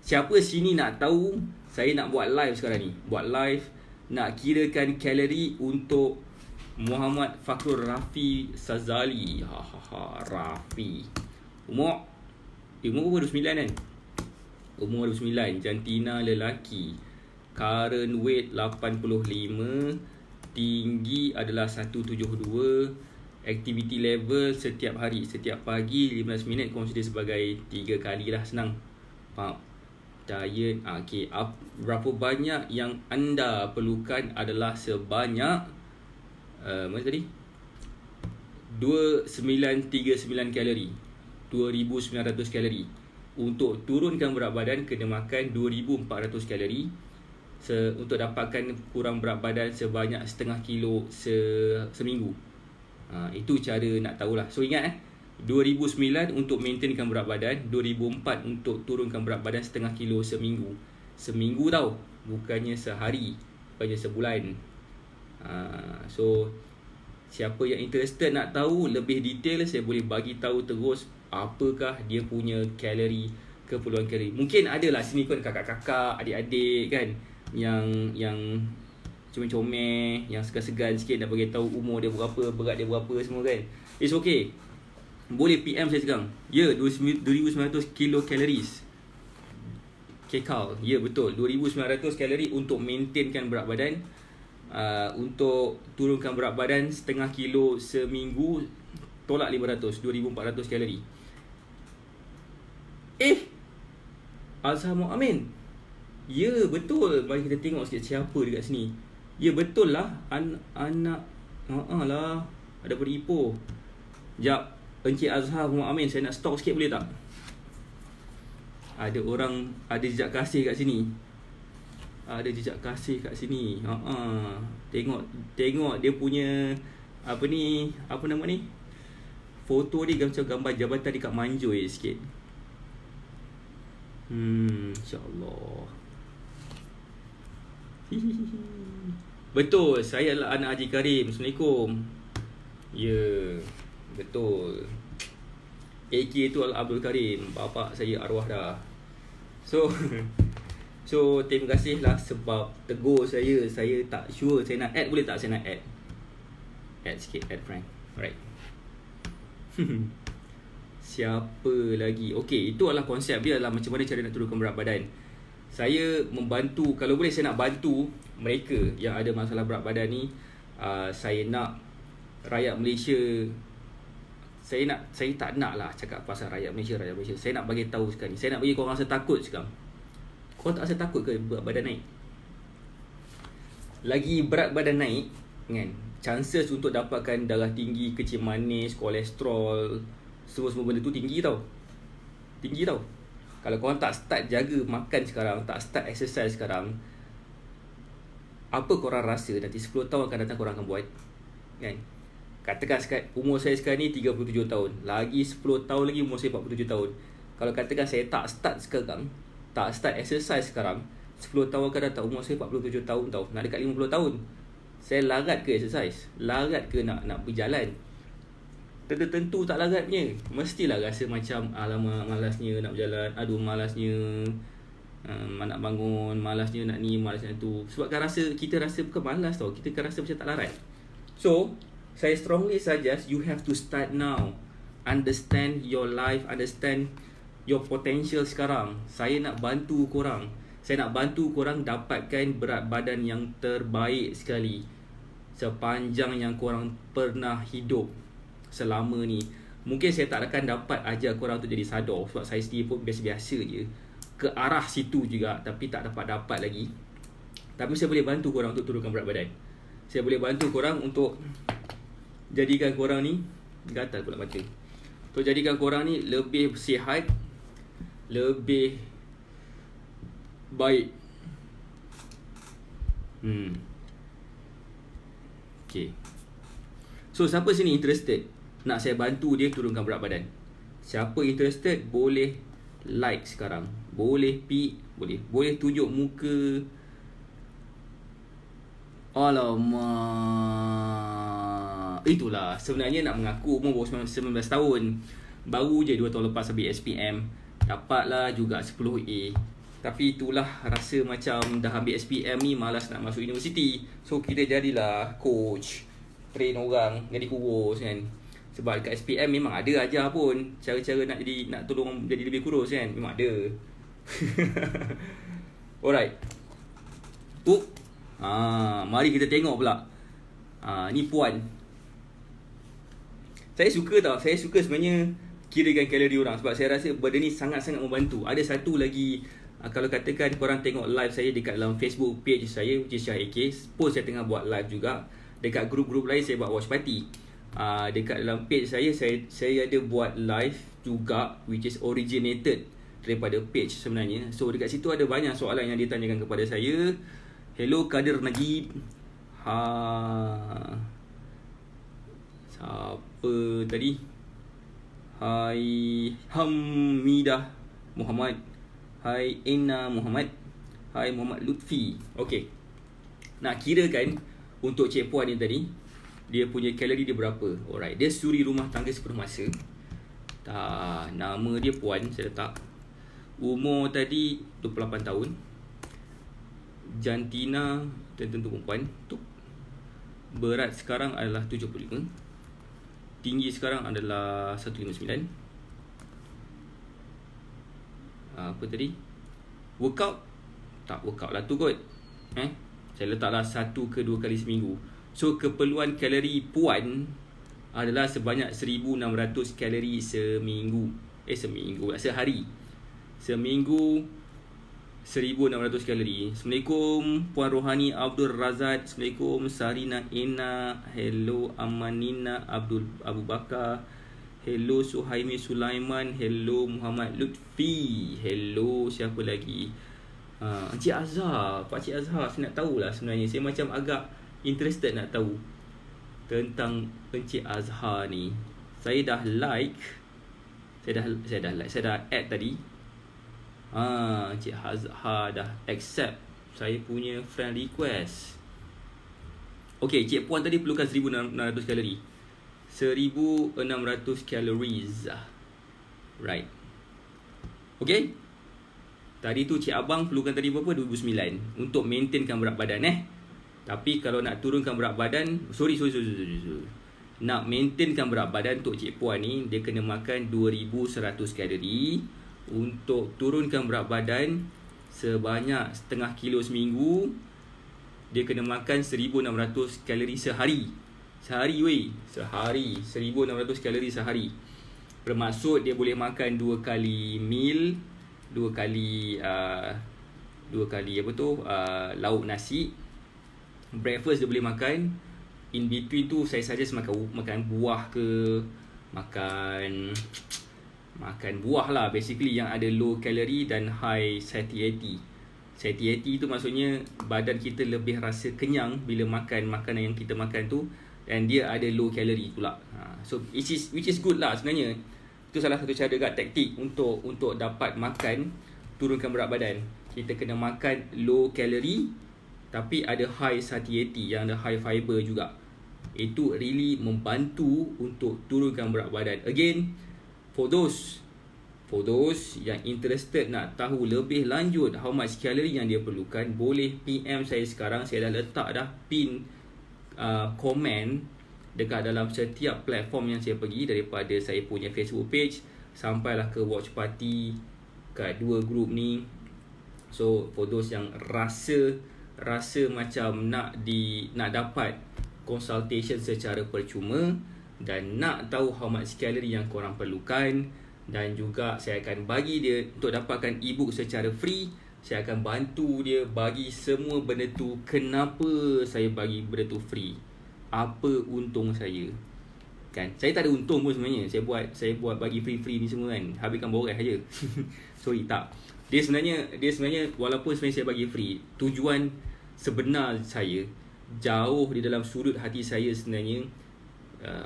Siapa sini nak tahu? Saya nak buat live sekarang ni. Buat live nak kirakan kalori untuk Muhammad Fakur Rafi Sazali. Rafi. Umur berapa? 29 kan? Umur 29, jantina lelaki. Current weight 85, tinggi adalah 172. Activity level setiap hari, setiap pagi 15 minit consider sebagai 3 kali lah, senang. Faham? Diet, okay. Berapa banyak yang anda perlukan adalah sebanyak mana tadi? 2939 kalori. 2900 kalori. Untuk turunkan berat badan kena makan 2400 kalori. Untuk dapatkan kurang berat badan sebanyak setengah kilo seminggu. Itu cara nak tahulah. So ingat 2009 untuk maintainkan berat badan, 2004 untuk turunkan berat badan setengah kilo seminggu. Seminggu tau, bukannya sehari, bukannya sebulan. So siapa yang interested nak tahu lebih detail, saya boleh bagi tahu terus apakah dia punya kalori, keperluan kalori. Mungkin ada lah sini kot kakak-kakak, adik-adik kan, yang comel-comel, yang segan-segan sikit nak bagi tahu umur dia berapa, berat dia berapa semua kan. It's okay. Boleh PM saya sekarang. Ya, 2900 kilocalories. Kekal. Ya, betul. 2900 kalori untuk maintainkan berat badan. Untuk turunkan berat badan setengah kilo seminggu, tolak 500, 2400 kalori. Azhar Mu'amin. Ya, betul. Mari kita tengok sikit siapa dekat sini. Ya, betul lah. Anak lah. Ada beripo. Sekejap. Encik Azhar Mu'amin, saya nak stalk sikit boleh tak? Ada orang, ada jejak kasih kat sini. Ada jejak kasih kat sini. Tengok dia punya apa nama ni? Foto dia macam gambar jabatan dekat Manjoi sikit. InsyaAllah. Betul, saya adalah anak Haji Karim. Assalamualaikum. Ya, betul. AK tu adalah Abdul Karim. Bapak saya arwah dah. So terima kasih lah sebab tegur saya. Saya tak sure saya nak add. Boleh tak saya nak add? Add sikit, add friend. Alright. Siapa lagi? Okay, itu adalah konsep dia, adalah macam mana cara nak turunkan berat badan. Saya membantu, kalau boleh saya nak bantu mereka yang ada masalah berat badan ni. Saya nak rakyat Malaysia, saya tak nak lah cakap pasal rakyat Malaysia. Saya nak bagi tahu sekarang ni. Saya nak bagi korang rasa takut sekarang. Korang tak rasa takut ke berat badan naik? Lagi berat badan naik kan, chances untuk dapatkan darah tinggi, kecil manis, kolesterol, semua benda tu tinggi tau. Kalau korang tak start jaga makan sekarang, tak start exercise sekarang, apa korang rasa nanti 10 tahun akan datang korang akan buat? Kan? Katakan umur saya sekarang ni 37 tahun. Lagi 10 tahun lagi umur saya 47 tahun. Kalau katakan saya tak start sekarang, tak start exercise sekarang, 10 tahun akan datang umur saya 47 tahun tau. Nak dekat 50 tahun. Saya larat ke exercise? Larat ke nak berjalan? Tentu tak larat punya. Mestilah rasa macam alamak malasnya nak berjalan. Aduh malasnya nak bangun, malasnya nak ni, malasnya tu. Sebab kita rasa bukan malas tau. Kita kan rasa macam tak larat. So, saya strongly suggest you have to start now. Understand your life, understand your potential sekarang. Saya nak bantu korang. Saya nak bantu korang dapatkan berat badan yang terbaik sekali sepanjang yang korang pernah hidup selama ni. Mungkin saya tak akan dapat ajar korang untuk jadi sadar, sebab saya sendiri pun biasa-biasa je ke arah situ juga, tapi tak dapat lagi. Tapi saya boleh bantu korang untuk turunkan berat badan. Saya boleh bantu korang untuk jadikan korang ni, gatal pula mata, untuk jadikan korang ni lebih sihat, lebih baik. Okay. So siapa sini interested nak saya bantu dia turunkan berat badan? Siapa interested boleh like sekarang. Boleh boleh tunjuk muka. Alamak. Itulah sebenarnya nak mengaku umur 19 tahun. Baru je 2 tahun lepas habis SPM. Dapatlah juga 10A. Tapi itulah rasa macam dah ambil SPM ni malas nak masuk universiti. So kita jadilah coach, train orang jadi kurus kan. Sebab dekat SPM memang ada ajar pun cara-cara nak tolong jadi lebih kurus kan. Memang ada. Alright. Mari kita tengok pula. Ni puan. Saya suka sebenarnya kirakan kalori orang, sebab saya rasa benda ni sangat-sangat membantu. Ada satu lagi, kalau katakan korang tengok live saya dekat dalam Facebook page saya, which is Syah AK, post saya tengah buat live juga. Dekat grup-grup lain saya buat watch party. Dekat dalam page saya ada buat live juga, which is originated daripada page sebenarnya. So dekat situ ada banyak soalan yang ditanyakan kepada saya. Hello Kadir Najib. Siapa tadi? Hai Hamidah Muhammad. Hai Ina Muhammad. Hai Muhammad Lutfi. Okay, nak kira kan untuk Cik Puan ni tadi, dia punya kalori dia berapa? Alright, dia suri rumah tangga sepenuh masa. Nama dia Puan, saya letak. Umur tadi 28 tahun. Jantina, tentu perempuan tu. Berat sekarang adalah 75. Tinggi sekarang adalah 159. Apa tadi? Workout? Tak workout lah tu kot. Saya letaklah 1 ke 2 kali seminggu. So keperluan kalori puan adalah sebanyak 1600 kalori seminggu. Sehari. Seminggu 1600 kalori. Assalamualaikum Puan Rohani Abdul Razak. Assalamualaikum Sarina Ina. Hello Amanina Abdul Abu Bakar. Hello Suhaimi Sulaiman. Hello Muhammad Lutfi. Hello siapa lagi? Encik Azhar. Pak Cik Azhar, saya nak tahulah sebenarnya. Saya macam agak interested nak tahu tentang Encik Azhar ni. Saya dah like. Saya dah add tadi. Cik Hazha dah accept saya punya friend request. Okay, Cik Puan tadi perlukan 1600 kalori. 1600 calories. Right. Okay. Tadi tu Cik Abang perlukan tadi berapa? 2009 untuk maintainkan berat badan Tapi kalau nak turunkan berat badan, sorry. Nak maintainkan berat badan untuk Cik Puan ni, dia kena makan 2100 kalori. Untuk turunkan berat badan sebanyak setengah kilo seminggu, dia kena makan 1600 kalori sehari. Sehari 1600 kalori sehari. Bermaksud dia boleh makan 2 kali meal, 2 kali lauk nasi. Breakfast dia boleh makan. In between tu saya suggest makan buah ke, makan buah lah basically yang ada low calorie dan high satiety. Satiety tu maksudnya badan kita lebih rasa kenyang bila makan makanan yang kita makan tu, dan dia ada low calorie pula. So which is good lah sebenarnya. Itu salah satu cara dekat taktik untuk dapat makan turunkan berat badan. Kita kena makan low calorie tapi ada high satiety, yang ada high fiber juga. Itu really membantu untuk turunkan berat badan. Again, for those yang interested nak tahu lebih lanjut how much calorie yang dia perlukan, boleh PM saya sekarang. Saya dah letak dah pin komen dekat dalam setiap platform yang saya pergi, daripada saya punya Facebook page sampailah ke watch party kat 2 group ni. So for those yang rasa macam nak dapat consultation secara percuma dan nak tahu how much calorie yang korang perlukan, dan juga saya akan bagi dia untuk dapatkan ebook secara free. Saya akan bantu dia bagi semua benda tu. Kenapa saya bagi benda tu free? Apa untung saya? Kan? Saya tak ada untung pun sebenarnya. Saya buat bagi free-free ni semua kan. Habiskan borak aja. Sorry, tak. Dia sebenarnya walaupun sebenarnya saya bagi free, tujuan sebenar saya jauh di dalam sudut hati saya sebenarnya.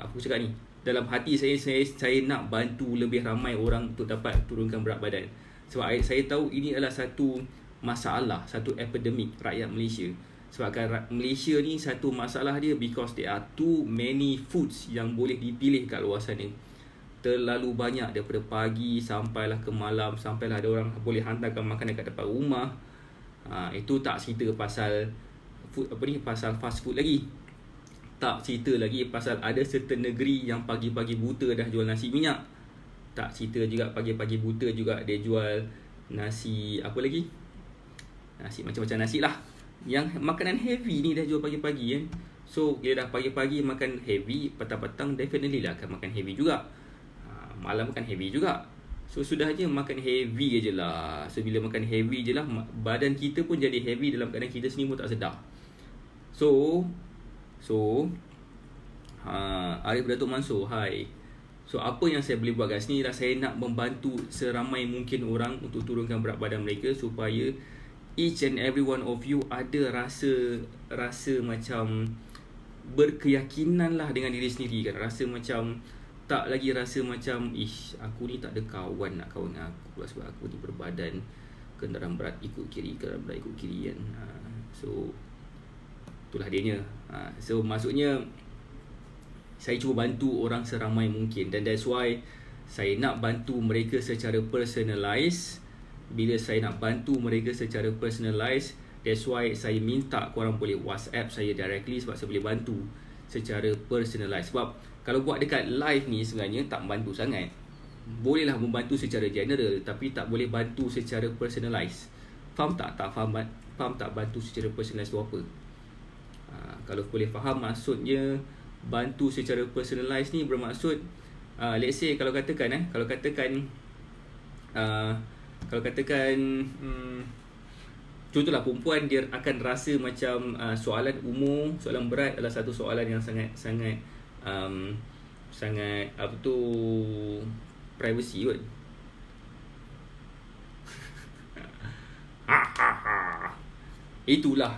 Aku cakap ni, dalam hati saya nak bantu lebih ramai orang untuk dapat turunkan berat badan. Sebab saya tahu ini adalah satu masalah, satu epidemik rakyat Malaysia. Sebabkan Malaysia ni satu masalah dia because there are too many foods yang boleh dipilih kat luar sana. Terlalu banyak, daripada pagi sampailah ke malam, sampailah ada orang boleh hantarkan makanan kat depan rumah. Itu tak cerita pasal food, pasal fast food lagi. Tak cerita lagi pasal ada certain negeri yang pagi-pagi buta dah jual nasi minyak. Tak cerita juga pagi-pagi buta juga dia jual nasi apa lagi? Nasi macam-macam nasi lah. Yang makanan heavy ni dah jual pagi-pagi kan. So bila dah pagi-pagi makan heavy, petang-petang definitely lah akan makan heavy juga. Malam makan heavy juga. So sudahnya makan heavy je lah. So bila makan heavy je lah, badan kita pun jadi heavy dalam keadaan kita sendiri pun tak sedar. So Arif Datuk Mansur, hai. So apa yang saya boleh buat kat sini adalah saya nak membantu seramai mungkin orang untuk turunkan berat badan mereka, supaya each and every one of you ada rasa macam berkeyakinan lah dengan diri sendiri kan. Rasa macam tak lagi rasa macam aku ni tak ada kawan nak kawan dengan aku sebab aku ni berbadan kenderaan berat ikut kiri kan. So itulah dianya. So maksudnya saya cuba bantu orang seramai mungkin, dan that's why saya nak bantu mereka secara personalized. Bila saya nak bantu mereka secara personalized, that's why saya minta korang boleh WhatsApp saya directly, sebab saya boleh bantu secara personalized. Sebab kalau buat dekat live ni sebenarnya tak membantu sangat. Bolehlah membantu secara general, tapi tak boleh bantu secara personalized. Faham tak? Faham tak bantu secara personalized tu apa? Kalau boleh faham maksudnya bantu secara personalized ni bermaksud let's say kalau katakan contohlah perempuan dia akan rasa macam soalan umur, soalan berat adalah satu soalan yang sangat apa tu privacy kot. Itulah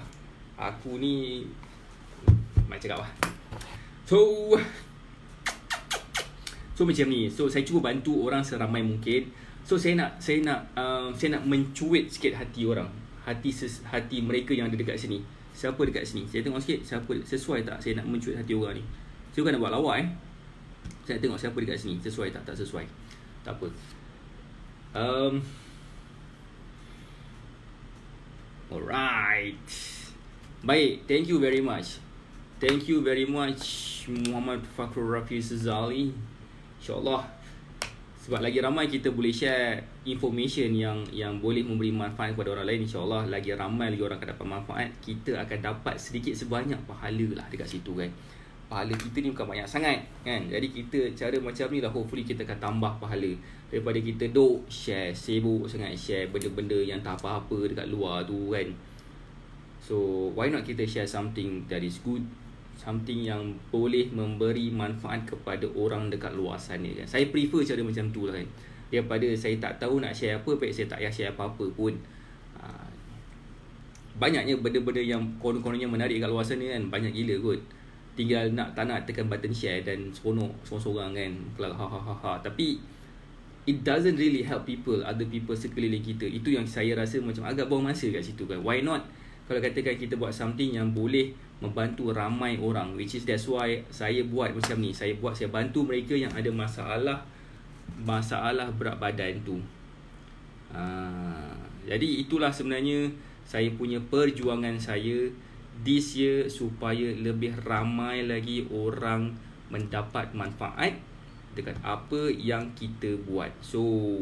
aku ni macam cakap lah. So So macam ni. So saya cuba bantu orang seramai mungkin. So saya nak mencuit sikit hati orang. Hati mereka yang ada dekat sini. Siapa dekat sini? Saya tengok sikit siapa sesuai tak saya nak mencuit hati orang ni. Saya bukan nak buat lawak Saya nak tengok siapa dekat sini. Sesuai tak sesuai. Tak apa. Alright. Baik, thank you very much. Thank you very much Muhammad Fakrul Rafiz Zali. InsyaAllah sebab lagi ramai kita boleh share information yang boleh memberi manfaat kepada orang lain, InsyaAllah lagi ramai lagi orang akan dapat manfaat. Kita akan dapat sedikit sebanyak pahala lah dekat situ kan. Pahala kita ni bukan banyak sangat kan. Jadi kita cara macam ni lah, hopefully kita akan tambah pahala. Daripada kita duk share, sibuk sangat share benda-benda yang tak apa-apa dekat luar tu kan. So why not kita share something that is good, something yang boleh memberi manfaat kepada orang dekat luar sana kan. Saya prefer cara macam tu lah kan. Daripada saya tak tahu nak share apa, baik saya tak payah share apa-apa pun. Banyaknya benda-benda yang konon-kononnya menarik kat luar sana kan. Banyak gila kot. Tinggal tak nak tekan button share dan seronok sorang-sorang kan. Kelak ha. Tapi it doesn't really help people, other people sekeliling kita. Itu yang saya rasa macam agak buang masa kat situ kan. Why not kalau katakan kita buat something yang boleh membantu ramai orang, which is that's why saya buat macam ni. Saya bantu mereka yang ada masalah berat badan tu. Jadi itulah sebenarnya saya punya perjuangan saya this year, supaya lebih ramai lagi orang mendapat manfaat dekat apa yang kita buat. So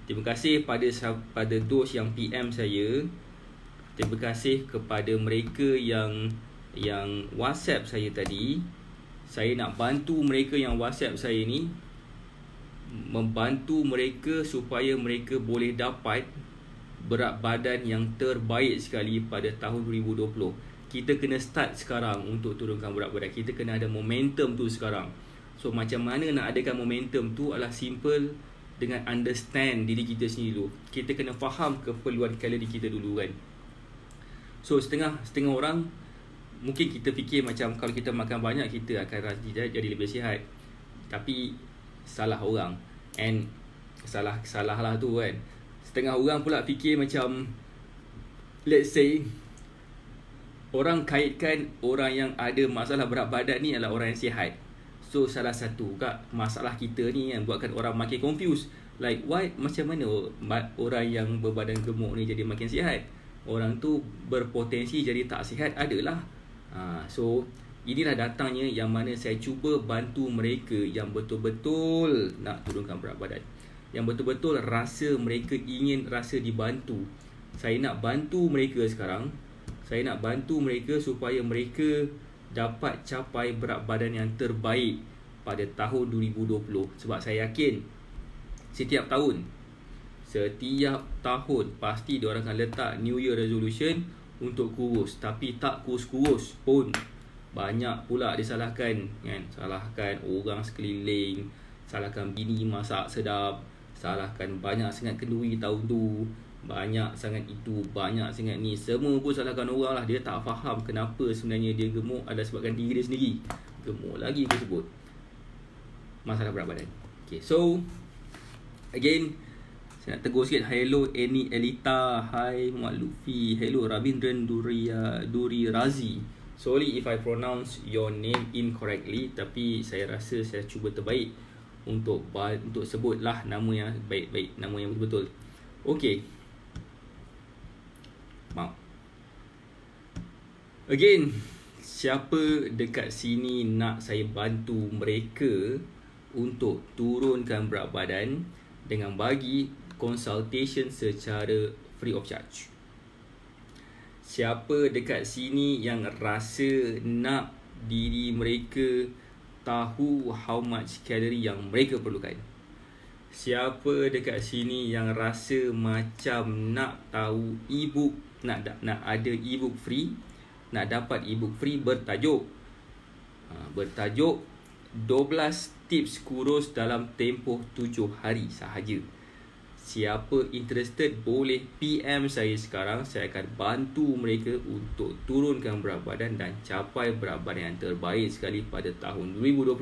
terima kasih pada those yang PM saya. Terima kasih kepada mereka yang WhatsApp saya tadi. Saya nak bantu mereka yang WhatsApp saya ni, membantu mereka supaya mereka boleh dapat berat badan yang terbaik sekali pada tahun 2020. Kita kena start sekarang untuk turunkan berat badan. Kita kena ada momentum tu sekarang. So macam mana nak adakan momentum tu adalah simple dengan understand diri kita sendiri dulu. Kita kena faham keperluan kalori kita dulu kan. So setengah orang mungkin kita fikir macam kalau kita makan banyak kita akan jadi lebih sihat. Tapi salah orang. And salah lah tu kan. Setengah orang pula fikir macam, let's say orang kaitkan orang yang ada masalah berat badan ni adalah orang yang sihat. So salah satu kat masalah kita ni yang buatkan orang makin confused. Like why, macam mana orang yang berbadan gemuk ni jadi makin sihat? Orang tu berpotensi jadi tak sihat adalah. So inilah datangnya yang mana saya cuba bantu mereka yang betul-betul nak turunkan berat badan, yang betul-betul rasa mereka ingin rasa dibantu. Saya nak bantu mereka sekarang. Saya nak bantu mereka supaya mereka dapat capai berat badan yang terbaik pada tahun 2020. Sebab saya yakin setiap tahun pasti diorang akan letak New Year resolution untuk kurus. Tapi tak kurus-kurus pun. Banyak pula disalahkan kan. Salahkan orang sekeliling, salahkan bini masak sedap, salahkan banyak sangat kenduri tahun tu, banyak sangat itu, banyak sangat ni. Semua pun salahkan orang lah. Dia tak faham kenapa sebenarnya dia gemuk adalah sebabkan diri dia sendiri. Gemuk lagi aku sebut. Masalah berat badan. Okay, so again, saya nak tegur sikit. Hello Annie Elita. Hi Muhammad Luffy. Hello Rabindran Duri Razi. Sorry if I pronounce your name incorrectly, tapi saya rasa saya cuba terbaik untuk sebutlah nama yang baik-baik, nama yang betul-betul. Okay. Maaf. Again, siapa dekat sini nak saya bantu mereka untuk turunkan berat badan dengan bagi consultation secara free of charge? Siapa dekat sini yang rasa nak diri mereka tahu how much calorie yang mereka perlukan? Siapa dekat sini yang rasa macam nak tahu ebook, nak ada ebook free, nak dapat ebook free bertajuk 12 tips kurus dalam tempoh 7 hari sahaja? Siapa interested boleh PM saya sekarang. Saya akan bantu mereka untuk turunkan berat badan dan capai berat badan yang terbaik sekali pada tahun 2020.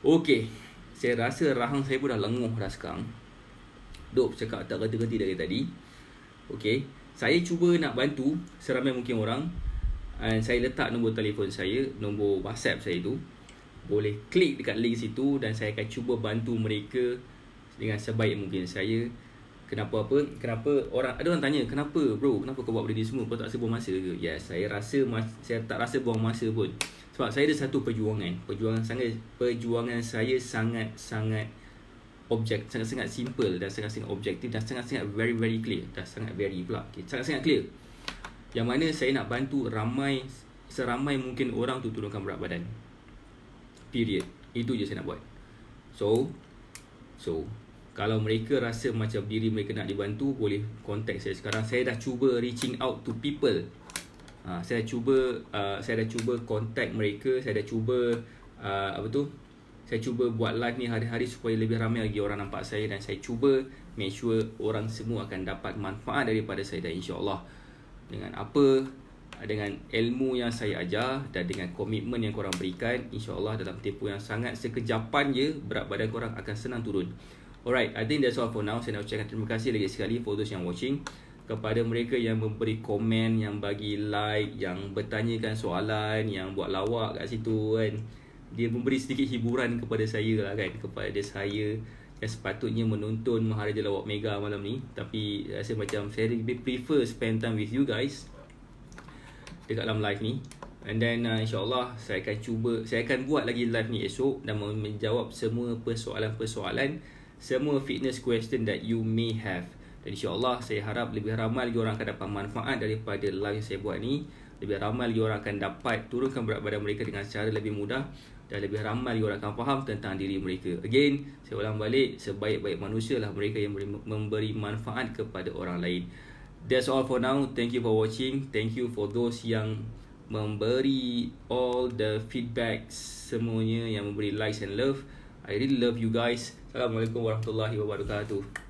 Okay, saya rasa rahang saya pun dah lenguh dah sekarang. Duk cakap tak reti-reti dari tadi. Okay, saya cuba nak bantu seramai mungkin orang. And saya letak nombor telefon saya, nombor WhatsApp saya tu. Boleh klik dekat link situ dan saya akan cuba bantu mereka dengan sebaik mungkin saya. Kenapa apa? Kenapa orang, ada orang tanya, kenapa bro, kenapa kau buat benda ni semua? Kau tak rasa buang masa ke? Yes, saya tak rasa buang masa pun. Sebab saya ada satu perjuangan saya sangat sangat simple dan sangat objektif dan sangat very clear. Dah sangat very pula. Okay, sangat clear. Yang mana saya nak bantu seramai mungkin orang tu turunkan berat badan. Period. Itu je saya nak buat. So kalau mereka rasa macam diri mereka nak dibantu, boleh contact saya sekarang. Saya dah cuba reaching out to people. Saya dah cuba contact mereka. Saya dah cuba saya cuba buat live ni hari-hari supaya lebih ramai lagi orang nampak saya. Dan saya cuba make sure orang semua akan dapat manfaat daripada saya. Dan insyaAllah dengan ilmu yang saya ajar dan dengan komitmen yang korang berikan, insyaAllah dalam tempoh yang sangat sekejapan je, berat badan korang akan senang turun. Alright, I think that's all for now. Saya nak ucapkan terima kasih lagi sekali for those yang watching. Kepada mereka yang memberi komen, yang bagi like, yang bertanyakan soalan, yang buat lawak kat situ kan. Dia memberi sedikit hiburan kepada saya lah kan. Kepada saya yang sepatutnya menonton Maharaja Lawak Mega malam ni. Tapi rasa macam saya lebih prefer spend time with you guys dekat dalam live ni. And then insyaAllah saya akan buat lagi live ni esok dan menjawab semua persoalan-persoalan, semua fitness question that you may have. Dan insyaAllah saya harap lebih ramai lagi orang akan dapat manfaat daripada live yang saya buat ni. Lebih ramai lagi orang akan dapat turunkan berat badan mereka dengan cara lebih mudah. Dan lebih ramai lagi orang akan faham tentang diri mereka. Again, saya ulang balik, sebaik-baik manusia lah mereka yang memberi manfaat kepada orang lain. That's all for now. Thank you for watching. Thank you for those yang memberi all the feedback, semuanya yang memberi likes and love. I really love you guys. Assalamualaikum warahmatullahi wabarakatuh.